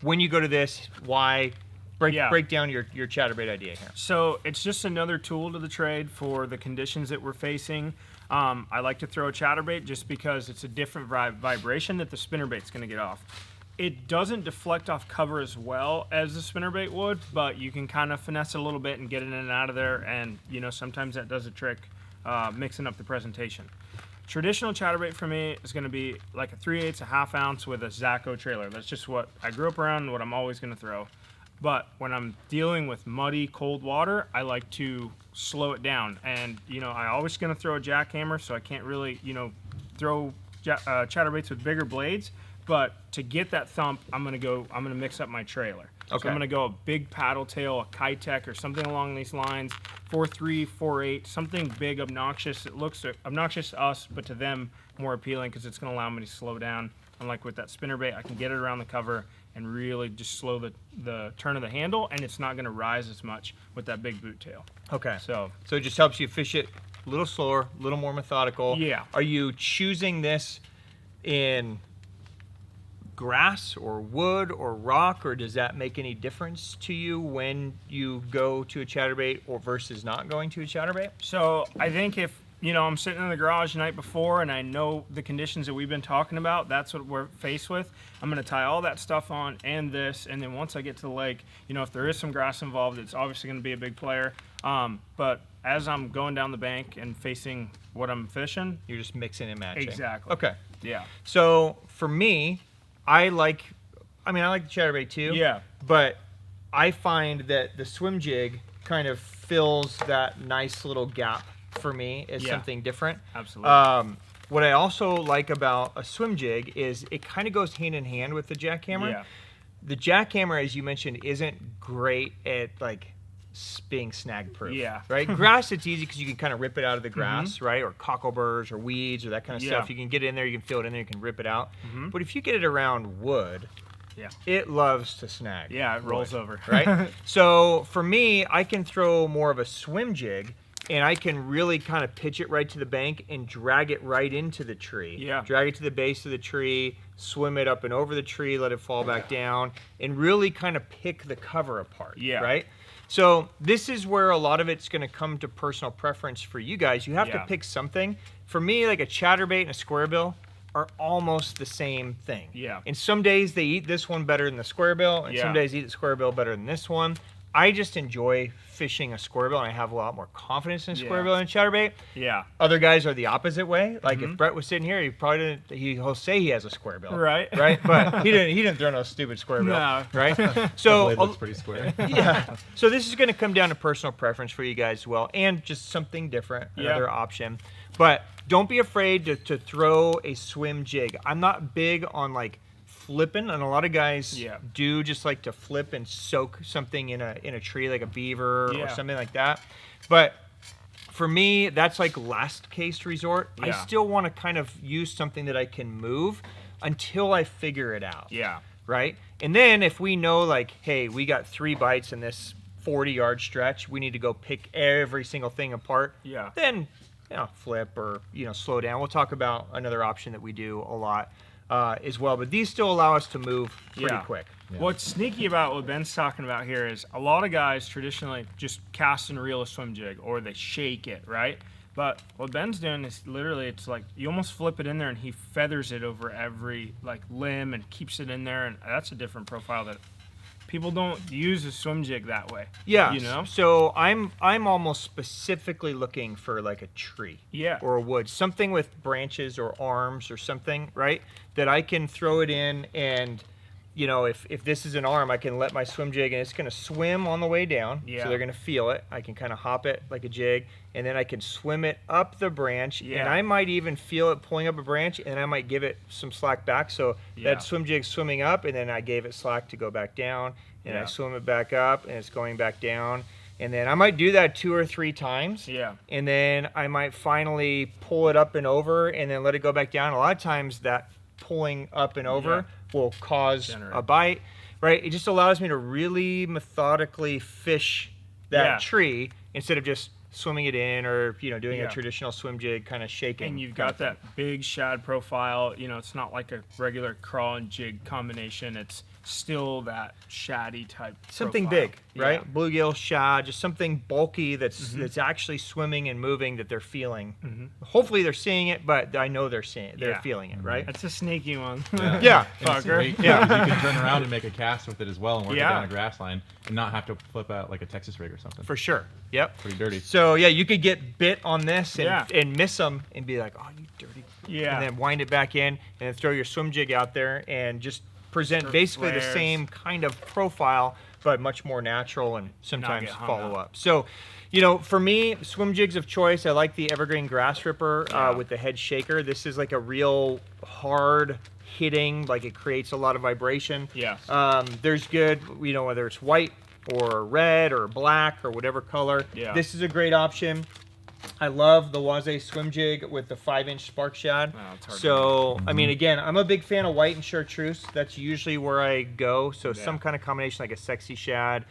[SPEAKER 1] when you go to this, why. Break down your chatterbait idea here.
[SPEAKER 2] So it's just another tool to the trade for the conditions that we're facing. I like to throw a chatterbait just because it's a different vibration that the spinnerbait's going to get off. It doesn't deflect off cover as well as the spinnerbait would, but you can kind of finesse it a little bit and get it in and out of there, and sometimes that does a trick, mixing up the presentation. Traditional chatterbait for me is going to be like a 3/8, a half ounce with a Zacho trailer. That's just what I grew up around and what I'm always going to throw. But when I'm dealing with muddy, cold water, I like to slow it down. And, I always going to throw a jackhammer, so I can't really, throw chatterbaits with bigger blades. But to get that thump, I'm going to mix up my trailer.
[SPEAKER 1] Okay.
[SPEAKER 2] So I'm going to go a big paddle tail, a Keitech, or something along these lines, 4.3, 4.8, something big, obnoxious. It looks obnoxious to us, but to them, more appealing because it's going to allow me to slow down Unlike with that spinnerbait, I can get it around the cover and really just slow the turn of the handle, and it's not going to rise as much with that big boot tail.
[SPEAKER 1] Okay.
[SPEAKER 2] So
[SPEAKER 1] it just helps you fish it a little slower, a little more methodical.
[SPEAKER 2] Yeah.
[SPEAKER 1] Are you choosing this in grass or wood or rock, or does that make any difference to you when you go to a chatterbait or versus not going to a chatterbait?
[SPEAKER 2] So I think if, you know, I'm sitting in the garage the night before and I know the conditions that we've been talking about, that's what we're faced with. I'm going to tie all that stuff on and this, and then once I get to the lake, you know, if there is some grass involved, it's obviously going to be a big player. But as I'm going down the bank and facing what I'm fishing,
[SPEAKER 1] You're just mixing and matching.
[SPEAKER 2] exactly.
[SPEAKER 1] Okay.
[SPEAKER 2] Yeah.
[SPEAKER 1] So for me, I like the chatterbait too.
[SPEAKER 2] Yeah.
[SPEAKER 1] But I find that the swim jig kind of fills that nice little gap for me as
[SPEAKER 2] Yeah.
[SPEAKER 1] something different.
[SPEAKER 2] Absolutely.
[SPEAKER 1] What I also like about a swim jig is it kind of goes hand in hand with the jackhammer.
[SPEAKER 2] Yeah.
[SPEAKER 1] The jackhammer, as you mentioned, isn't great at like being snag proof.
[SPEAKER 2] Yeah.
[SPEAKER 1] Right? Grass, it's easy because you can kind of rip it out of the grass, right? Or cockleburrs or weeds or that kind of
[SPEAKER 2] Yeah.
[SPEAKER 1] stuff. You can get it in there, you can fill it in there, you can rip it out. But if you get it around wood,
[SPEAKER 2] Yeah.
[SPEAKER 1] it loves to snag.
[SPEAKER 2] Yeah, it rolls
[SPEAKER 1] wood,
[SPEAKER 2] over.
[SPEAKER 1] Right? So for me, I can throw more of a swim jig and I can really kind of pitch it right to the bank and drag it right into the tree.
[SPEAKER 2] Yeah.
[SPEAKER 1] Drag it to the base of the tree, swim it up and over the tree, let it fall back down, and really kind of pick the cover apart.
[SPEAKER 2] Yeah.
[SPEAKER 1] Right? So this is where a lot of it's going to come to personal preference for you guys. You have to
[SPEAKER 2] Yeah.
[SPEAKER 1] pick something. For me, like a chatterbait and a squarebill are almost the same thing.
[SPEAKER 2] Yeah.
[SPEAKER 1] And some days they eat this one better than the squarebill, and some
[SPEAKER 2] Yeah.
[SPEAKER 1] days eat the squarebill better than this one. I just enjoy fishing a squarebill, and I have a lot more confidence in a
[SPEAKER 2] Yeah.
[SPEAKER 1] squarebill than a chatterbait.
[SPEAKER 2] Yeah.
[SPEAKER 1] Other guys are the opposite way. Like if Brett was sitting here, he probably didn't, he'll say he has a squarebill.
[SPEAKER 2] Right.
[SPEAKER 1] Right. But he didn't throw no stupid squarebill.
[SPEAKER 2] No.
[SPEAKER 1] Right.
[SPEAKER 3] The
[SPEAKER 1] So
[SPEAKER 3] blade looks pretty square.
[SPEAKER 1] yeah. So this is going to come down to personal preference for you guys as well, and just something different,
[SPEAKER 2] Yeah.
[SPEAKER 1] another option. But don't be afraid to throw a swim jig. I'm not big on like flipping, and a lot of guys
[SPEAKER 2] Yeah.
[SPEAKER 1] do just like to flip and soak something in a tree, like a beaver or
[SPEAKER 2] Yeah.
[SPEAKER 1] something like that. But for me, that's like last case resort. I
[SPEAKER 2] Yeah.
[SPEAKER 1] still want to kind of use something that I can move until I figure it out.
[SPEAKER 2] Yeah.
[SPEAKER 1] Right? And then if we know like, hey, we got 3 bites in this 40-yard stretch, we need to go pick every single thing apart.
[SPEAKER 2] Yeah.
[SPEAKER 1] Then, flip or, slow down. We'll talk about another option that we do a lot as well. But these still allow us to move pretty
[SPEAKER 2] Yeah.
[SPEAKER 1] quick.
[SPEAKER 3] Yeah.
[SPEAKER 2] What's sneaky about what Ben's talking about here is a lot of guys traditionally just cast and reel a swim jig, or they shake it, right? But what Ben's doing is literally, it's like you almost flip it in there and he feathers it over every like limb and keeps it in there, and that's a different profile that people don't use a swim jig that way.
[SPEAKER 1] Yeah.
[SPEAKER 2] You know?
[SPEAKER 1] So I'm almost specifically looking for like a tree.
[SPEAKER 2] Yeah.
[SPEAKER 1] Or a wood, something with branches or arms or something, right? That I can throw it in, and if this is an arm, I can let my swim jig and it's going to swim on the way down.
[SPEAKER 2] Yeah.
[SPEAKER 1] So they're going to feel it. I can kind of hop it like a jig, and then I can swim it up the branch,
[SPEAKER 2] Yeah.
[SPEAKER 1] and I might even feel it pulling up a branch, and I might give it some slack back. So
[SPEAKER 2] Yeah.
[SPEAKER 1] that swim jig's swimming up, and then I gave it slack to go back down, and I
[SPEAKER 2] Yeah.
[SPEAKER 1] swim it back up, and it's going back down. And then I might do that 2 or 3 times.
[SPEAKER 2] Yeah.
[SPEAKER 1] And then I might finally pull it up and over and then let it go back down. A lot of times that pulling up and over will cause
[SPEAKER 2] Generate.
[SPEAKER 1] a bite, right? It just allows me to really methodically fish that
[SPEAKER 2] Yeah.
[SPEAKER 1] tree instead of just swimming it in or, doing
[SPEAKER 2] Yeah.
[SPEAKER 1] a traditional swim jig kind of shaking.
[SPEAKER 2] And you've
[SPEAKER 1] kind
[SPEAKER 2] got
[SPEAKER 1] of thing.
[SPEAKER 2] that big shad profile. It's not like a regular crawl and jig combination. It's still that shaddy type.
[SPEAKER 1] Something
[SPEAKER 2] profile.
[SPEAKER 1] big, right?
[SPEAKER 2] Yeah. Mm-hmm.
[SPEAKER 1] Bluegill, shad, just something bulky that's actually swimming and moving that they're feeling. Hopefully they're seeing it, but I know they're
[SPEAKER 2] Yeah.
[SPEAKER 1] feeling it, right?
[SPEAKER 2] That's a sneaky one.
[SPEAKER 1] Yeah.
[SPEAKER 3] And it's
[SPEAKER 2] Fucker.
[SPEAKER 3] great,
[SPEAKER 1] Yeah.
[SPEAKER 3] because you can turn around and make a cast with it as well and work
[SPEAKER 2] Yeah.
[SPEAKER 3] it down a grass line and not have to flip out like a Texas rig or something.
[SPEAKER 1] For sure. Yep.
[SPEAKER 3] Pretty dirty.
[SPEAKER 1] So yeah, you could get bit on this and,
[SPEAKER 2] Yeah.
[SPEAKER 1] and miss them and be like, oh, you dirty.
[SPEAKER 2] Yeah.
[SPEAKER 1] And then wind it back in and then throw your swim jig out there and just present
[SPEAKER 2] Or
[SPEAKER 1] basically the
[SPEAKER 2] flares.
[SPEAKER 1] same kind of profile, but much more natural and sometimes
[SPEAKER 2] get hung
[SPEAKER 1] follow
[SPEAKER 2] up.
[SPEAKER 1] up. So, for me, swim jigs of choice, I like the Evergreen Grass Ripper
[SPEAKER 2] Yeah.
[SPEAKER 1] with the head shaker. This is like a real hard hitting, like it creates a lot of vibration.
[SPEAKER 2] Yes.
[SPEAKER 1] There's good, whether it's white or red or black or whatever color.
[SPEAKER 2] Yeah.
[SPEAKER 1] This is a great option. I love the Uoze swim jig with the 5-inch spark shad.
[SPEAKER 2] Oh, it's hard to
[SPEAKER 1] So, I mean, again, I'm a big fan of white and chartreuse. That's usually where I go. So
[SPEAKER 2] Yeah.
[SPEAKER 1] some kind of combination like a sexy shad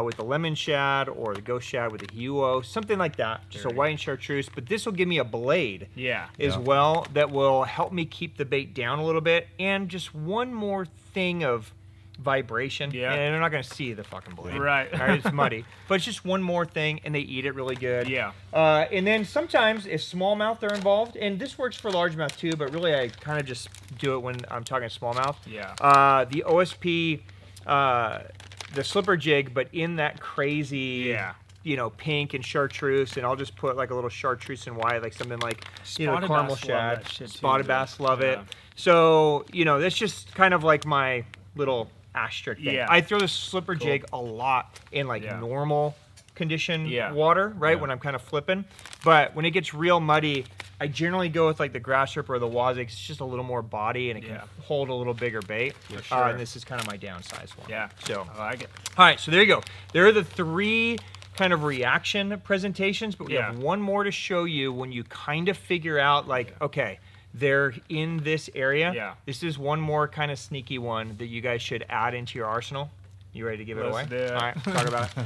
[SPEAKER 1] with the lemon shad or the ghost shad with the Uoze, something like that. Just a
[SPEAKER 2] Very
[SPEAKER 1] white and chartreuse. But this will give me a blade
[SPEAKER 2] Yeah.
[SPEAKER 1] as well that will help me keep the bait down a little bit. And just one more thing of vibration.
[SPEAKER 2] Yeah.
[SPEAKER 1] And they're not going to see the fucking blade.
[SPEAKER 2] Right.
[SPEAKER 1] All right, it's muddy. But it's just one more thing, and they eat it really good.
[SPEAKER 2] Yeah.
[SPEAKER 1] And then sometimes if smallmouth are involved, and this works for largemouth too, but really I kind of just do it when I'm talking smallmouth.
[SPEAKER 2] Yeah.
[SPEAKER 1] The O.S.P, the slipper jig, but in that crazy,
[SPEAKER 2] Yeah.
[SPEAKER 1] you know, pink and chartreuse, and I'll just put like a little chartreuse and white, like something like, you know,
[SPEAKER 2] Spotted
[SPEAKER 1] caramel
[SPEAKER 2] bass love
[SPEAKER 1] shad.
[SPEAKER 2] that shit too,
[SPEAKER 1] Spotted
[SPEAKER 2] dude.
[SPEAKER 1] bass love it.
[SPEAKER 2] Yeah.
[SPEAKER 1] So, you know, that's just kind of like my little asterisk thing.
[SPEAKER 2] Yeah.
[SPEAKER 1] I throw the slipper jig a lot in like
[SPEAKER 2] Yeah.
[SPEAKER 1] normal condition
[SPEAKER 2] Yeah.
[SPEAKER 1] water, right?
[SPEAKER 3] Yeah.
[SPEAKER 1] When I'm kind of flipping. But when it gets real muddy, I generally go with like the grass strip or the Uoze. It's just a little more body and it can
[SPEAKER 2] Yeah.
[SPEAKER 1] hold a little bigger bait.
[SPEAKER 2] For sure.
[SPEAKER 1] And this is kind of my downsized one.
[SPEAKER 2] Yeah.
[SPEAKER 1] So,
[SPEAKER 2] I like it.
[SPEAKER 1] all right, so there you go. There are the 3 kind of reaction presentations, but we
[SPEAKER 2] Yeah.
[SPEAKER 1] have one more to show you when you kind of figure out like, okay, they're in this area.
[SPEAKER 2] Yeah.
[SPEAKER 1] This is one more kind of sneaky one that you guys should add into your arsenal. You ready to give it
[SPEAKER 2] Let's
[SPEAKER 1] away?
[SPEAKER 2] do it.
[SPEAKER 1] All right, talk about it.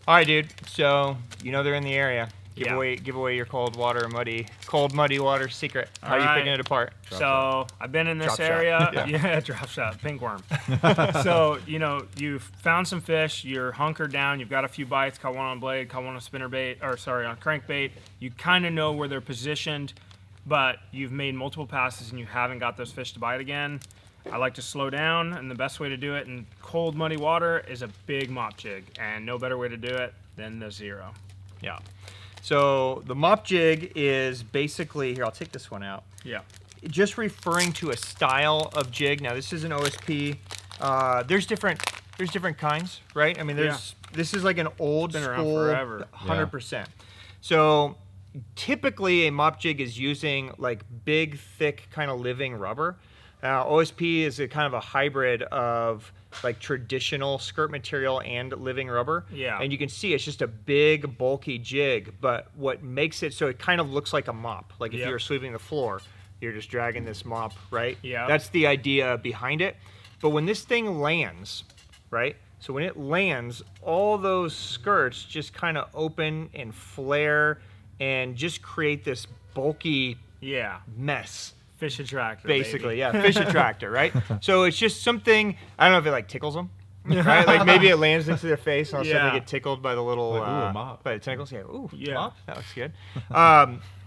[SPEAKER 1] All right, dude. So you know they're in the area. Give
[SPEAKER 2] Yeah.
[SPEAKER 1] away your cold muddy water secret. How are you
[SPEAKER 2] All
[SPEAKER 1] picking
[SPEAKER 2] right.
[SPEAKER 1] it apart?
[SPEAKER 2] So I've been in this
[SPEAKER 1] Drop shot.
[SPEAKER 2] area.
[SPEAKER 1] Yeah.
[SPEAKER 2] Yeah, drop shot, pink worm. So, you know, you've found some fish, you're hunkered down, you've got a few bites, caught one on blade, caught one on spinnerbait, or sorry, on crankbait. You kind of know where they're positioned, but you've made multiple passes and you haven't got those fish to bite again. I like to slow down, and the best way to do it in cold, muddy water is a big mop jig, and no better way to do it than the Zero.
[SPEAKER 1] Yeah. So the Mop Jig is basically, here, I'll take this one out.
[SPEAKER 2] Yeah.
[SPEAKER 1] Just referring to a style of jig. Now this is an O.S.P. There's different kinds, right? I mean, this is like an old
[SPEAKER 2] Been around
[SPEAKER 1] school,
[SPEAKER 2] forever.
[SPEAKER 1] 100%. So typically a mop jig is using like big, thick kind of living rubber. O.S.P is a kind of a hybrid of like traditional skirt material and living rubber.
[SPEAKER 2] Yeah.
[SPEAKER 1] And you can see it's just a big, bulky jig, but what makes it so it kind of looks like a mop. Like if
[SPEAKER 2] Yep.
[SPEAKER 1] you're sweeping the floor, you're just dragging this mop, right?
[SPEAKER 2] Yeah.
[SPEAKER 1] That's the idea behind it. But when this thing lands, right? So when it lands, all those skirts just kind of open and flare and just create this bulky
[SPEAKER 2] Yeah.
[SPEAKER 1] mess.
[SPEAKER 2] Fish attractor.
[SPEAKER 1] Basically,
[SPEAKER 2] baby.
[SPEAKER 1] yeah, fish attractor, right? So it's just something, I don't know if it like tickles them, right? Like maybe it lands into their face and all of a sudden
[SPEAKER 2] Yeah.
[SPEAKER 1] they get tickled by the little,
[SPEAKER 3] Like, ooh, a mop.
[SPEAKER 1] by the tentacles. Yeah, ooh,
[SPEAKER 2] Yeah.
[SPEAKER 1] mop, that looks good.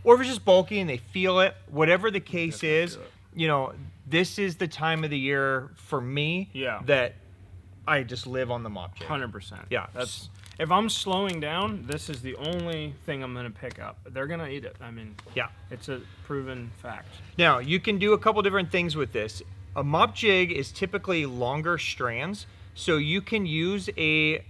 [SPEAKER 1] Or if it's just bulky and they feel it, whatever the case
[SPEAKER 2] Definitely
[SPEAKER 1] is,
[SPEAKER 2] feel it.
[SPEAKER 1] you know, this is the time of the year for me
[SPEAKER 2] Yeah.
[SPEAKER 1] that I just live on the mop jig.
[SPEAKER 2] 100%.
[SPEAKER 1] Yeah.
[SPEAKER 2] That's if I'm slowing down, this is the only thing I'm gonna pick up. They're gonna eat it. I mean,
[SPEAKER 1] Yeah.
[SPEAKER 2] it's a proven fact.
[SPEAKER 1] Now, you can do a couple different things with this. A mop jig is typically longer strands, so you can use a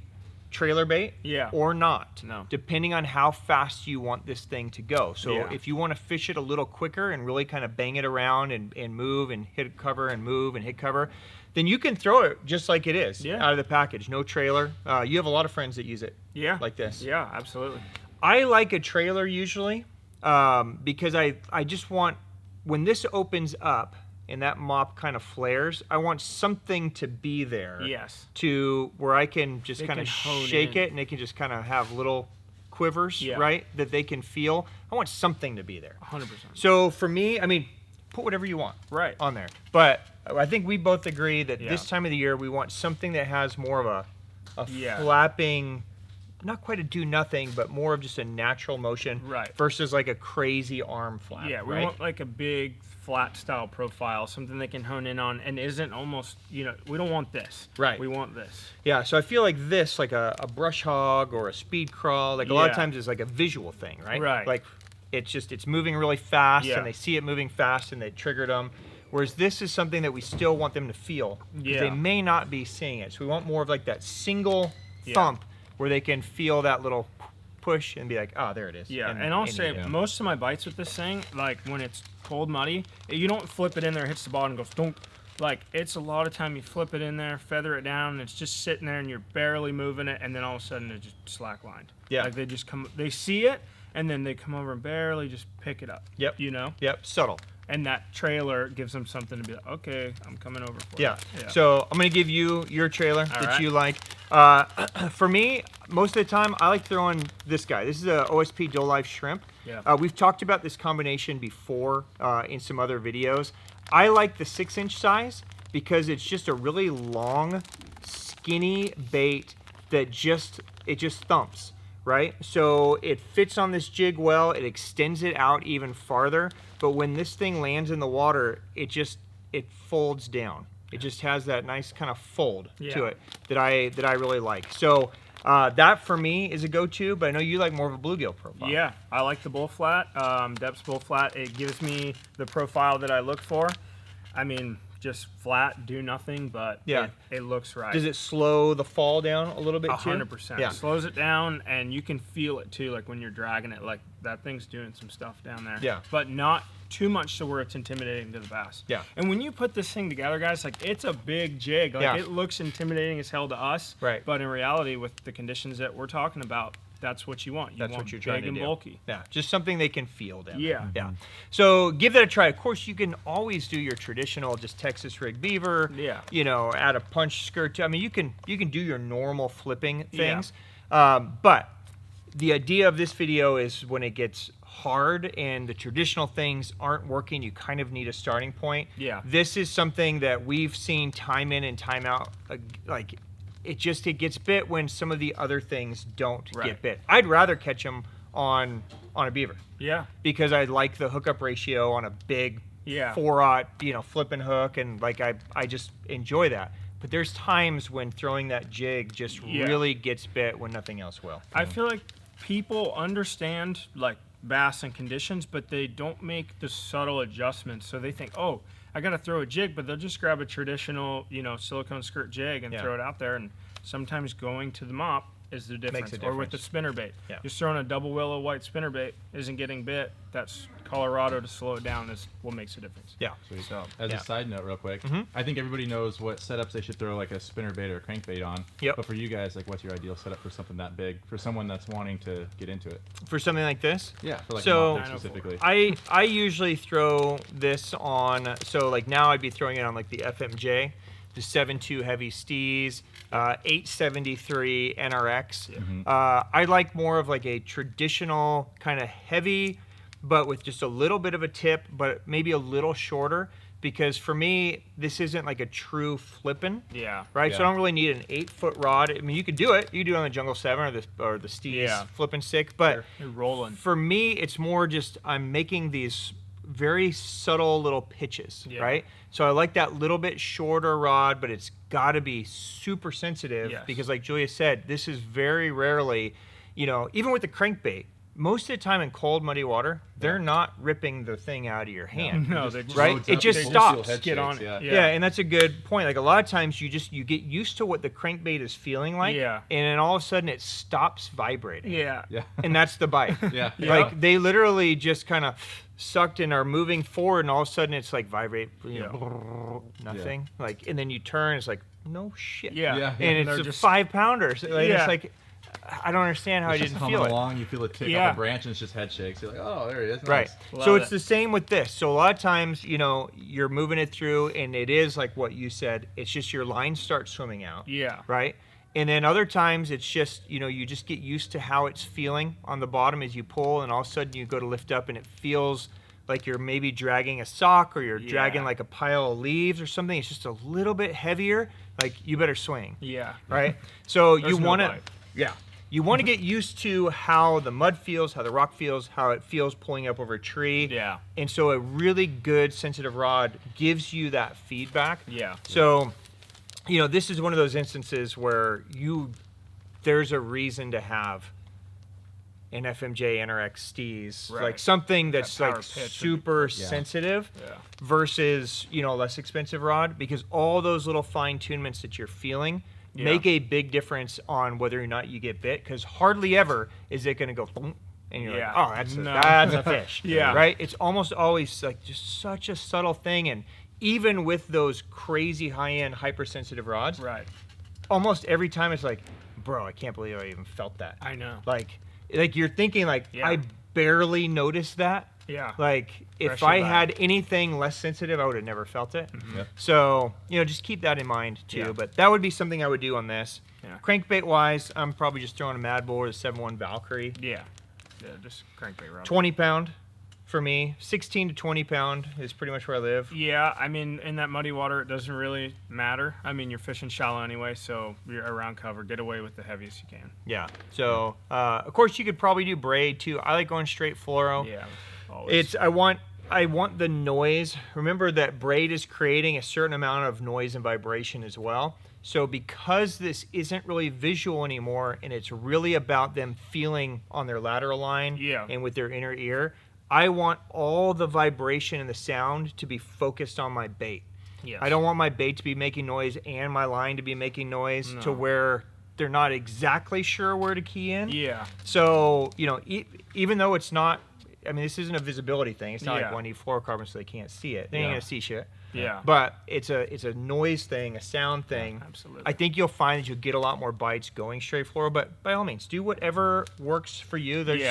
[SPEAKER 1] trailer bait
[SPEAKER 2] Yeah.
[SPEAKER 1] or not,
[SPEAKER 2] No.
[SPEAKER 1] depending on how fast you want this thing to go. So
[SPEAKER 2] Yeah.
[SPEAKER 1] if you want to fish it a little quicker and really kind of bang it around and move and hit cover and move and hit cover, then you can throw it just like it is
[SPEAKER 2] Yeah.
[SPEAKER 1] out of the package, no trailer. You have a lot of friends that use it
[SPEAKER 2] Yeah.
[SPEAKER 1] like this.
[SPEAKER 2] Yeah, absolutely.
[SPEAKER 1] I like a trailer usually because I just want, when this opens up and that mop kind of flares, I want something to be there
[SPEAKER 2] Yes.
[SPEAKER 1] to where I can just
[SPEAKER 2] They
[SPEAKER 1] kind of
[SPEAKER 2] can hone
[SPEAKER 1] shake
[SPEAKER 2] in.
[SPEAKER 1] it and they can just kind of have little quivers,
[SPEAKER 2] Yeah.
[SPEAKER 1] right, that they can feel. I want something to be there.
[SPEAKER 2] 100%.
[SPEAKER 1] So for me, I mean, put whatever you want
[SPEAKER 2] Right.
[SPEAKER 1] on there. But I think we both agree that
[SPEAKER 2] Yeah.
[SPEAKER 1] this time of the year, we want something that has more of a
[SPEAKER 2] Yeah.
[SPEAKER 1] flapping, not quite a do nothing, but more of just a natural motion
[SPEAKER 2] Right.
[SPEAKER 1] versus like a crazy arm flap.
[SPEAKER 2] Yeah, we
[SPEAKER 1] right?
[SPEAKER 2] want like a big flat style profile, something they can hone in on and isn't almost, you know, we don't want this.
[SPEAKER 1] Right.
[SPEAKER 2] We want this.
[SPEAKER 1] Yeah, so I feel like this, like a brush hog or a speed crawl, like a lot of
[SPEAKER 2] Yeah.
[SPEAKER 1] times is like a visual thing, right?
[SPEAKER 2] Right.
[SPEAKER 1] Like it's moving really fast
[SPEAKER 2] Yeah.
[SPEAKER 1] and they see it moving fast and they triggered them. Whereas this is something that we still want them to feel because
[SPEAKER 2] Yeah.
[SPEAKER 1] they may not be seeing it. So we want more of like that single
[SPEAKER 2] Yeah.
[SPEAKER 1] thump where they can feel that little push and be like, oh, there it is.
[SPEAKER 2] Yeah, and I'll say
[SPEAKER 3] yeah.
[SPEAKER 2] most of my bites with this thing, like when it's cold muddy, you don't flip it in there, hits the bottom, and goes don't. Like it's a lot of time you flip it in there, feather it down, and it's just sitting there, and you're barely moving it, and then all of a sudden it's just slack lined.
[SPEAKER 1] Yeah.
[SPEAKER 2] Like they just come, they see it, And then they come over and barely just pick it up.
[SPEAKER 1] Yep.
[SPEAKER 2] You know?
[SPEAKER 1] Yep. Subtle.
[SPEAKER 2] And that trailer gives them something to be like, okay, I'm coming over for
[SPEAKER 1] Yeah.
[SPEAKER 2] you.
[SPEAKER 1] So I'm gonna give you your trailer that
[SPEAKER 2] right.
[SPEAKER 1] you like. For me, most of the time, I like throwing this guy. This is a O.S.P Dolive shrimp.
[SPEAKER 2] Yeah.
[SPEAKER 1] We've talked about this combination before in some other videos. I like the 6-inch size because it's just a really long, skinny bait that just thumps. Right? So it fits on this jig well, it extends it out even farther, but when this thing lands in the water, it folds down. It just has that nice kind of fold to it that I really like. So that for me is a go-to, but I know you like more of a bluegill profile.
[SPEAKER 2] Yeah, I like the Bullflat, Deps Bullflat. It gives me the profile that I look for. I mean, just flat, do nothing, but it looks right.
[SPEAKER 1] Does it slow the fall down a little bit too?
[SPEAKER 2] 100%.
[SPEAKER 1] Yeah.
[SPEAKER 2] It slows it down, and you can feel it too, like when you're dragging it, like that thing's doing some stuff down there.
[SPEAKER 1] Yeah.
[SPEAKER 2] But not too much to where it's intimidating to the bass.
[SPEAKER 1] Yeah.
[SPEAKER 2] And when you put this thing together, guys, like it's a big jig. Like it looks intimidating as hell to us.
[SPEAKER 1] Right.
[SPEAKER 2] But in reality, with the conditions that we're talking about, that's what you want.
[SPEAKER 1] That's
[SPEAKER 2] want
[SPEAKER 1] what you're trying
[SPEAKER 2] big
[SPEAKER 1] to
[SPEAKER 2] and
[SPEAKER 1] do.
[SPEAKER 2] bulky.
[SPEAKER 1] Yeah, just something they can feel down there.
[SPEAKER 2] Yeah.
[SPEAKER 1] Yeah. So give that a try. Of course, you can always do your traditional just Texas rig beaver.
[SPEAKER 2] Yeah.
[SPEAKER 1] You know, add a punch skirt. I mean, you can do your normal flipping
[SPEAKER 2] Yeah.
[SPEAKER 1] things. But the idea of this video is when it gets hard and the traditional things aren't working, you kind of need a starting point.
[SPEAKER 2] Yeah.
[SPEAKER 1] This is something that we've seen time in and time out. Like, it gets bit when some of the other things don't get bit. I'd rather catch them on a beaver.
[SPEAKER 2] Yeah.
[SPEAKER 1] Because I like the hookup ratio on a big 4-aught, flipping hook, and like I just enjoy that. But there's times when throwing that jig just really gets bit when nothing else will.
[SPEAKER 2] I feel like people understand like bass and conditions, but they don't make the subtle adjustments. So they think, oh, I got to throw a jig, but they'll just grab a traditional, silicone skirt jig and throw it out there. And sometimes going to the mop is the difference. Or with the spinnerbait.
[SPEAKER 1] Yeah.
[SPEAKER 2] Just throwing a double willow white spinnerbait isn't getting bit. That's Colorado to slow it down is what makes a difference.
[SPEAKER 1] Yeah.
[SPEAKER 3] Sweet.
[SPEAKER 2] So,
[SPEAKER 3] As a side note, real quick, I think everybody knows what setups they should throw like a spinnerbait or a crankbait on.
[SPEAKER 1] Yep.
[SPEAKER 3] But for you guys, like, what's your ideal setup for something that big? For someone that's wanting to get into it?
[SPEAKER 1] For something like this?
[SPEAKER 3] Yeah, for like
[SPEAKER 1] So-
[SPEAKER 3] a mop jig specifically.
[SPEAKER 1] I usually throw this on, so like now I'd be throwing it on like the FMJ, the 7.2 heavy Steez, 873 NRX. I like more of like a traditional kind of heavy, but with just a little bit of a tip, but maybe a little shorter, because for me, this isn't like a true flipping.
[SPEAKER 2] yeah.
[SPEAKER 1] Right,
[SPEAKER 3] Yeah.
[SPEAKER 1] so I don't really need an 8-foot rod. I mean, you could do it. You could do it on the Jungle 7 or the Steez
[SPEAKER 2] Yeah.
[SPEAKER 1] flipping stick, but
[SPEAKER 2] You're rolling.
[SPEAKER 1] for me, it's more just I'm making these very subtle little pitches, right? So I like that little bit shorter rod, but it's got to be super sensitive because, like Julia said, this is very rarely, even with the crankbait, most of the time in cold, muddy water, they're not ripping the thing out of your hand.
[SPEAKER 2] No, they're just
[SPEAKER 1] right? It just stops.
[SPEAKER 2] Get on it.
[SPEAKER 1] Yeah, and that's a good point. Like a lot of times you get used to what the crankbait is feeling like, and then all of a sudden it stops vibrating.
[SPEAKER 2] Yeah.
[SPEAKER 3] Yeah.
[SPEAKER 1] And that's the bite. Like they literally just kind of sucked and are moving forward, and all of a sudden it's like vibrate, nothing. Like, and then you turn, it's like no shit.
[SPEAKER 2] Yeah.
[SPEAKER 1] And it's a 5-pounder. So, like, it's like I don't understand how I
[SPEAKER 3] It's just
[SPEAKER 1] didn't
[SPEAKER 3] humming
[SPEAKER 1] feel it.
[SPEAKER 3] along, you feel it tick off a branch, and it's just head shakes. You're like, oh, there he is.
[SPEAKER 1] Right.
[SPEAKER 3] Nice.
[SPEAKER 1] So it's the same with this. So a lot of times, you're moving it through, and it is like what you said. It's just your lines start swimming out.
[SPEAKER 2] Yeah.
[SPEAKER 1] Right. And then other times it's just, you just get used to how it's feeling on the bottom as you pull, and all of a sudden you go to lift up, and it feels like you're maybe dragging a sock, or you're dragging like a pile of leaves or something. It's just a little bit heavier. Like you better swing.
[SPEAKER 2] Yeah.
[SPEAKER 1] Right. So you
[SPEAKER 2] no
[SPEAKER 1] want to.
[SPEAKER 2] bite.
[SPEAKER 1] Yeah. You want to get used to how the mud feels, how the rock feels, how it feels pulling up over a tree.
[SPEAKER 2] Yeah.
[SPEAKER 1] And so a really good sensitive rod gives you that feedback.
[SPEAKER 2] Yeah.
[SPEAKER 1] So, this is one of those instances where there's a reason to have an FMJ NRX Steez, like something that's
[SPEAKER 2] That power
[SPEAKER 1] like
[SPEAKER 2] pitch
[SPEAKER 1] super sensitive versus, less expensive rod, because all those little fine tunements that you're feeling make a big difference on whether or not you get bit, because hardly ever is it going to go boom, and you're like, oh, that's a fish. Right? It's almost always like just such a subtle thing, and even with those crazy high-end hypersensitive rods, almost every time it's like, bro, I can't believe I even felt that.
[SPEAKER 2] I know.
[SPEAKER 1] Like you're thinking like, I barely noticed that.
[SPEAKER 2] Yeah.
[SPEAKER 1] Like, if
[SPEAKER 2] Fresh
[SPEAKER 1] I
[SPEAKER 2] it
[SPEAKER 1] had anything less sensitive, I would have never felt it.
[SPEAKER 3] Yep.
[SPEAKER 1] So, just keep that in mind, too.
[SPEAKER 2] Yeah.
[SPEAKER 1] But that would be something I would do on this.
[SPEAKER 2] Yeah.
[SPEAKER 1] Crankbait-wise, I'm probably just throwing a Mad Bull or the 7-1 Valkyrie.
[SPEAKER 2] Yeah. Yeah, just crankbait rod.
[SPEAKER 1] 20-pound for me. 16 to 20-pound is pretty much where I live.
[SPEAKER 2] Yeah, I mean, in that muddy water, it doesn't really matter. I mean, you're fishing shallow anyway, so you're around cover. Get away with the heaviest you can.
[SPEAKER 1] Yeah. So, of course, you could probably do braid, too. I like going straight fluoro.
[SPEAKER 2] Yeah, always.
[SPEAKER 1] I want the noise. Remember that braid is creating a certain amount of noise and vibration as well. So because this isn't really visual anymore and it's really about them feeling on their lateral line and with their inner ear, I want all the vibration and the sound to be focused on my bait.
[SPEAKER 2] Yes.
[SPEAKER 1] I don't want my bait to be making noise and my line to be making noise to where they're not exactly sure where to key in.
[SPEAKER 2] Yeah.
[SPEAKER 1] So, even though it's not, I mean, this isn't a visibility thing. It's not like
[SPEAKER 2] Yeah.
[SPEAKER 1] one need fluorocarbon so they can't see it. They ain't gonna see shit.
[SPEAKER 2] Yeah.
[SPEAKER 1] But it's a noise thing, a sound thing.
[SPEAKER 2] Absolutely.
[SPEAKER 1] I think you'll find that you'll get a lot more bites going straight fluoro. But by all means, do whatever works for you. There's,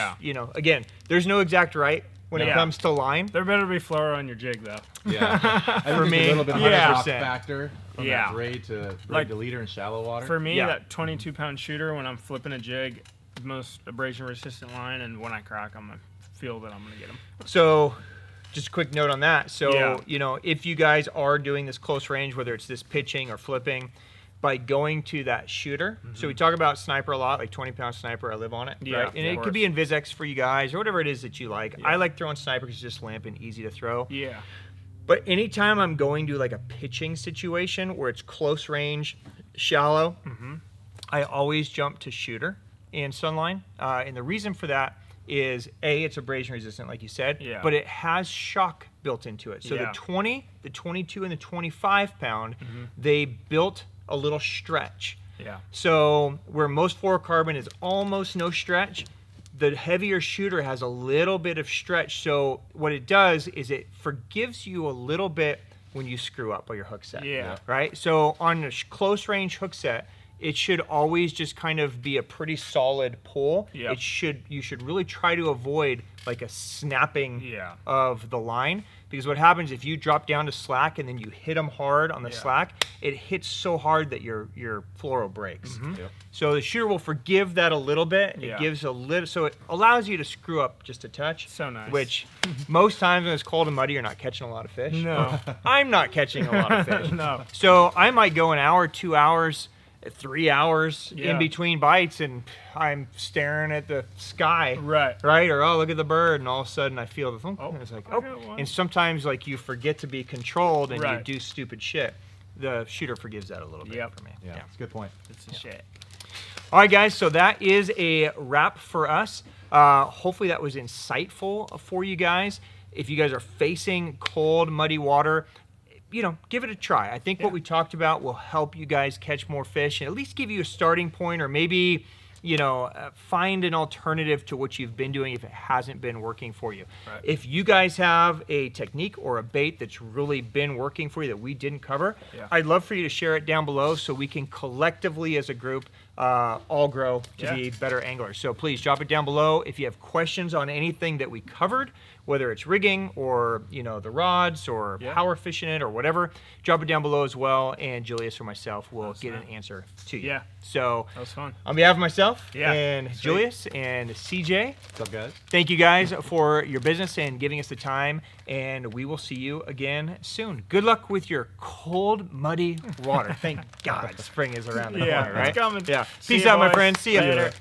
[SPEAKER 1] again, there's no exact right when it comes to line.
[SPEAKER 2] There better be fluoro on your jig, though.
[SPEAKER 3] Yeah. I think
[SPEAKER 1] For
[SPEAKER 3] it's
[SPEAKER 1] me,
[SPEAKER 3] a little bit of
[SPEAKER 1] yeah.
[SPEAKER 3] a drop factor from
[SPEAKER 2] Yeah.
[SPEAKER 3] that braid to
[SPEAKER 2] Like,
[SPEAKER 3] the leader in shallow water.
[SPEAKER 2] For me,
[SPEAKER 1] Yeah.
[SPEAKER 2] that 22-pound shooter, when I'm flipping a jig, the most abrasion-resistant line, and when I crack, I'm going to feel that I'm going to get them.
[SPEAKER 1] So, just a quick note on that. So,
[SPEAKER 2] Yeah.
[SPEAKER 1] if you guys are doing this close range, whether it's this pitching or flipping, by going to that shooter. So we talk about sniper a lot, like 20-pound sniper. I live on it,
[SPEAKER 2] Yeah,
[SPEAKER 1] right? And it could be in VizX for you guys or whatever it is that you like. I like throwing sniper because it's just limp and easy to throw.
[SPEAKER 2] Yeah.
[SPEAKER 1] But anytime I'm going to like a pitching situation where it's close range, shallow, I always jump to shooter and sunline. And the reason for that is A, it's abrasion resistant, like you said, but it has shock built into it. So the 20, the 22, and the 25-pound, they built a little stretch.
[SPEAKER 2] Yeah.
[SPEAKER 1] So where most fluorocarbon is almost no stretch, the heavier shooter has a little bit of stretch. So what it does is it forgives you a little bit when you screw up on your hook set.
[SPEAKER 2] Yeah.
[SPEAKER 1] Right? So on a close range hook set, it should always just kind of be a pretty solid pull.
[SPEAKER 2] Yep.
[SPEAKER 1] You should really try to avoid like a snapping
[SPEAKER 2] Yeah.
[SPEAKER 1] of the line, because what happens if you drop down to slack and then you hit them hard on the slack, it hits so hard that your fluoro breaks.
[SPEAKER 3] Yep.
[SPEAKER 1] So the shooter will forgive that a little bit.
[SPEAKER 2] Yeah.
[SPEAKER 1] It gives a little, so it allows you to screw up just a touch.
[SPEAKER 2] So nice.
[SPEAKER 1] Which most times when it's cold and muddy, you're not catching a lot of fish.
[SPEAKER 2] No.
[SPEAKER 1] I'm not catching a lot of fish.
[SPEAKER 2] No.
[SPEAKER 1] So I might go an hour, 2 hours, 3 hours
[SPEAKER 2] Yeah.
[SPEAKER 1] in between bites, and I'm staring at the sky.
[SPEAKER 2] Right.
[SPEAKER 1] Right? Or, oh, look at the bird, and all of a sudden I feel the thump.
[SPEAKER 2] Oh,
[SPEAKER 1] and it's like,
[SPEAKER 2] I
[SPEAKER 1] oh.
[SPEAKER 2] got one.
[SPEAKER 1] And sometimes, like, you forget to be controlled and
[SPEAKER 2] Right.
[SPEAKER 1] you do stupid shit. The shooter forgives that a little bit
[SPEAKER 2] Yep.
[SPEAKER 1] for me.
[SPEAKER 3] Yeah, that's a good point.
[SPEAKER 2] It's a shit.
[SPEAKER 1] All right, guys, so that is a wrap for us. Hopefully that was insightful for you guys. If you guys are facing cold, muddy water, give it a try. I think what we talked about will help you guys catch more fish and at least give you a starting point, or maybe, find an alternative to what you've been doing if it hasn't been working for you.
[SPEAKER 2] Right.
[SPEAKER 1] If you guys have a technique or a bait that's really been working for you that we didn't cover, I'd love for you to share it down below so we can collectively as a group all grow to be better anglers. So please drop it down below. If you have questions on anything that we covered, whether it's rigging or the rods or power fishing it or whatever, drop it down below as well, and Julius or myself will get an answer to you.
[SPEAKER 2] Yeah.
[SPEAKER 1] So
[SPEAKER 2] That was fun.
[SPEAKER 1] on behalf of myself
[SPEAKER 2] Yeah.
[SPEAKER 1] and
[SPEAKER 2] Sweet.
[SPEAKER 1] Julius and CJ,
[SPEAKER 3] What's up, guys?
[SPEAKER 1] thank you guys for your business and giving us the time, and we will see you again soon. Good luck with your cold, muddy water. Thank God spring is around the
[SPEAKER 2] Yeah,
[SPEAKER 1] corner, right?
[SPEAKER 2] it's coming.
[SPEAKER 1] Yeah.
[SPEAKER 2] See
[SPEAKER 1] Peace
[SPEAKER 2] ya,
[SPEAKER 1] out, my
[SPEAKER 2] boys.
[SPEAKER 1] friends. See ya.
[SPEAKER 2] Later.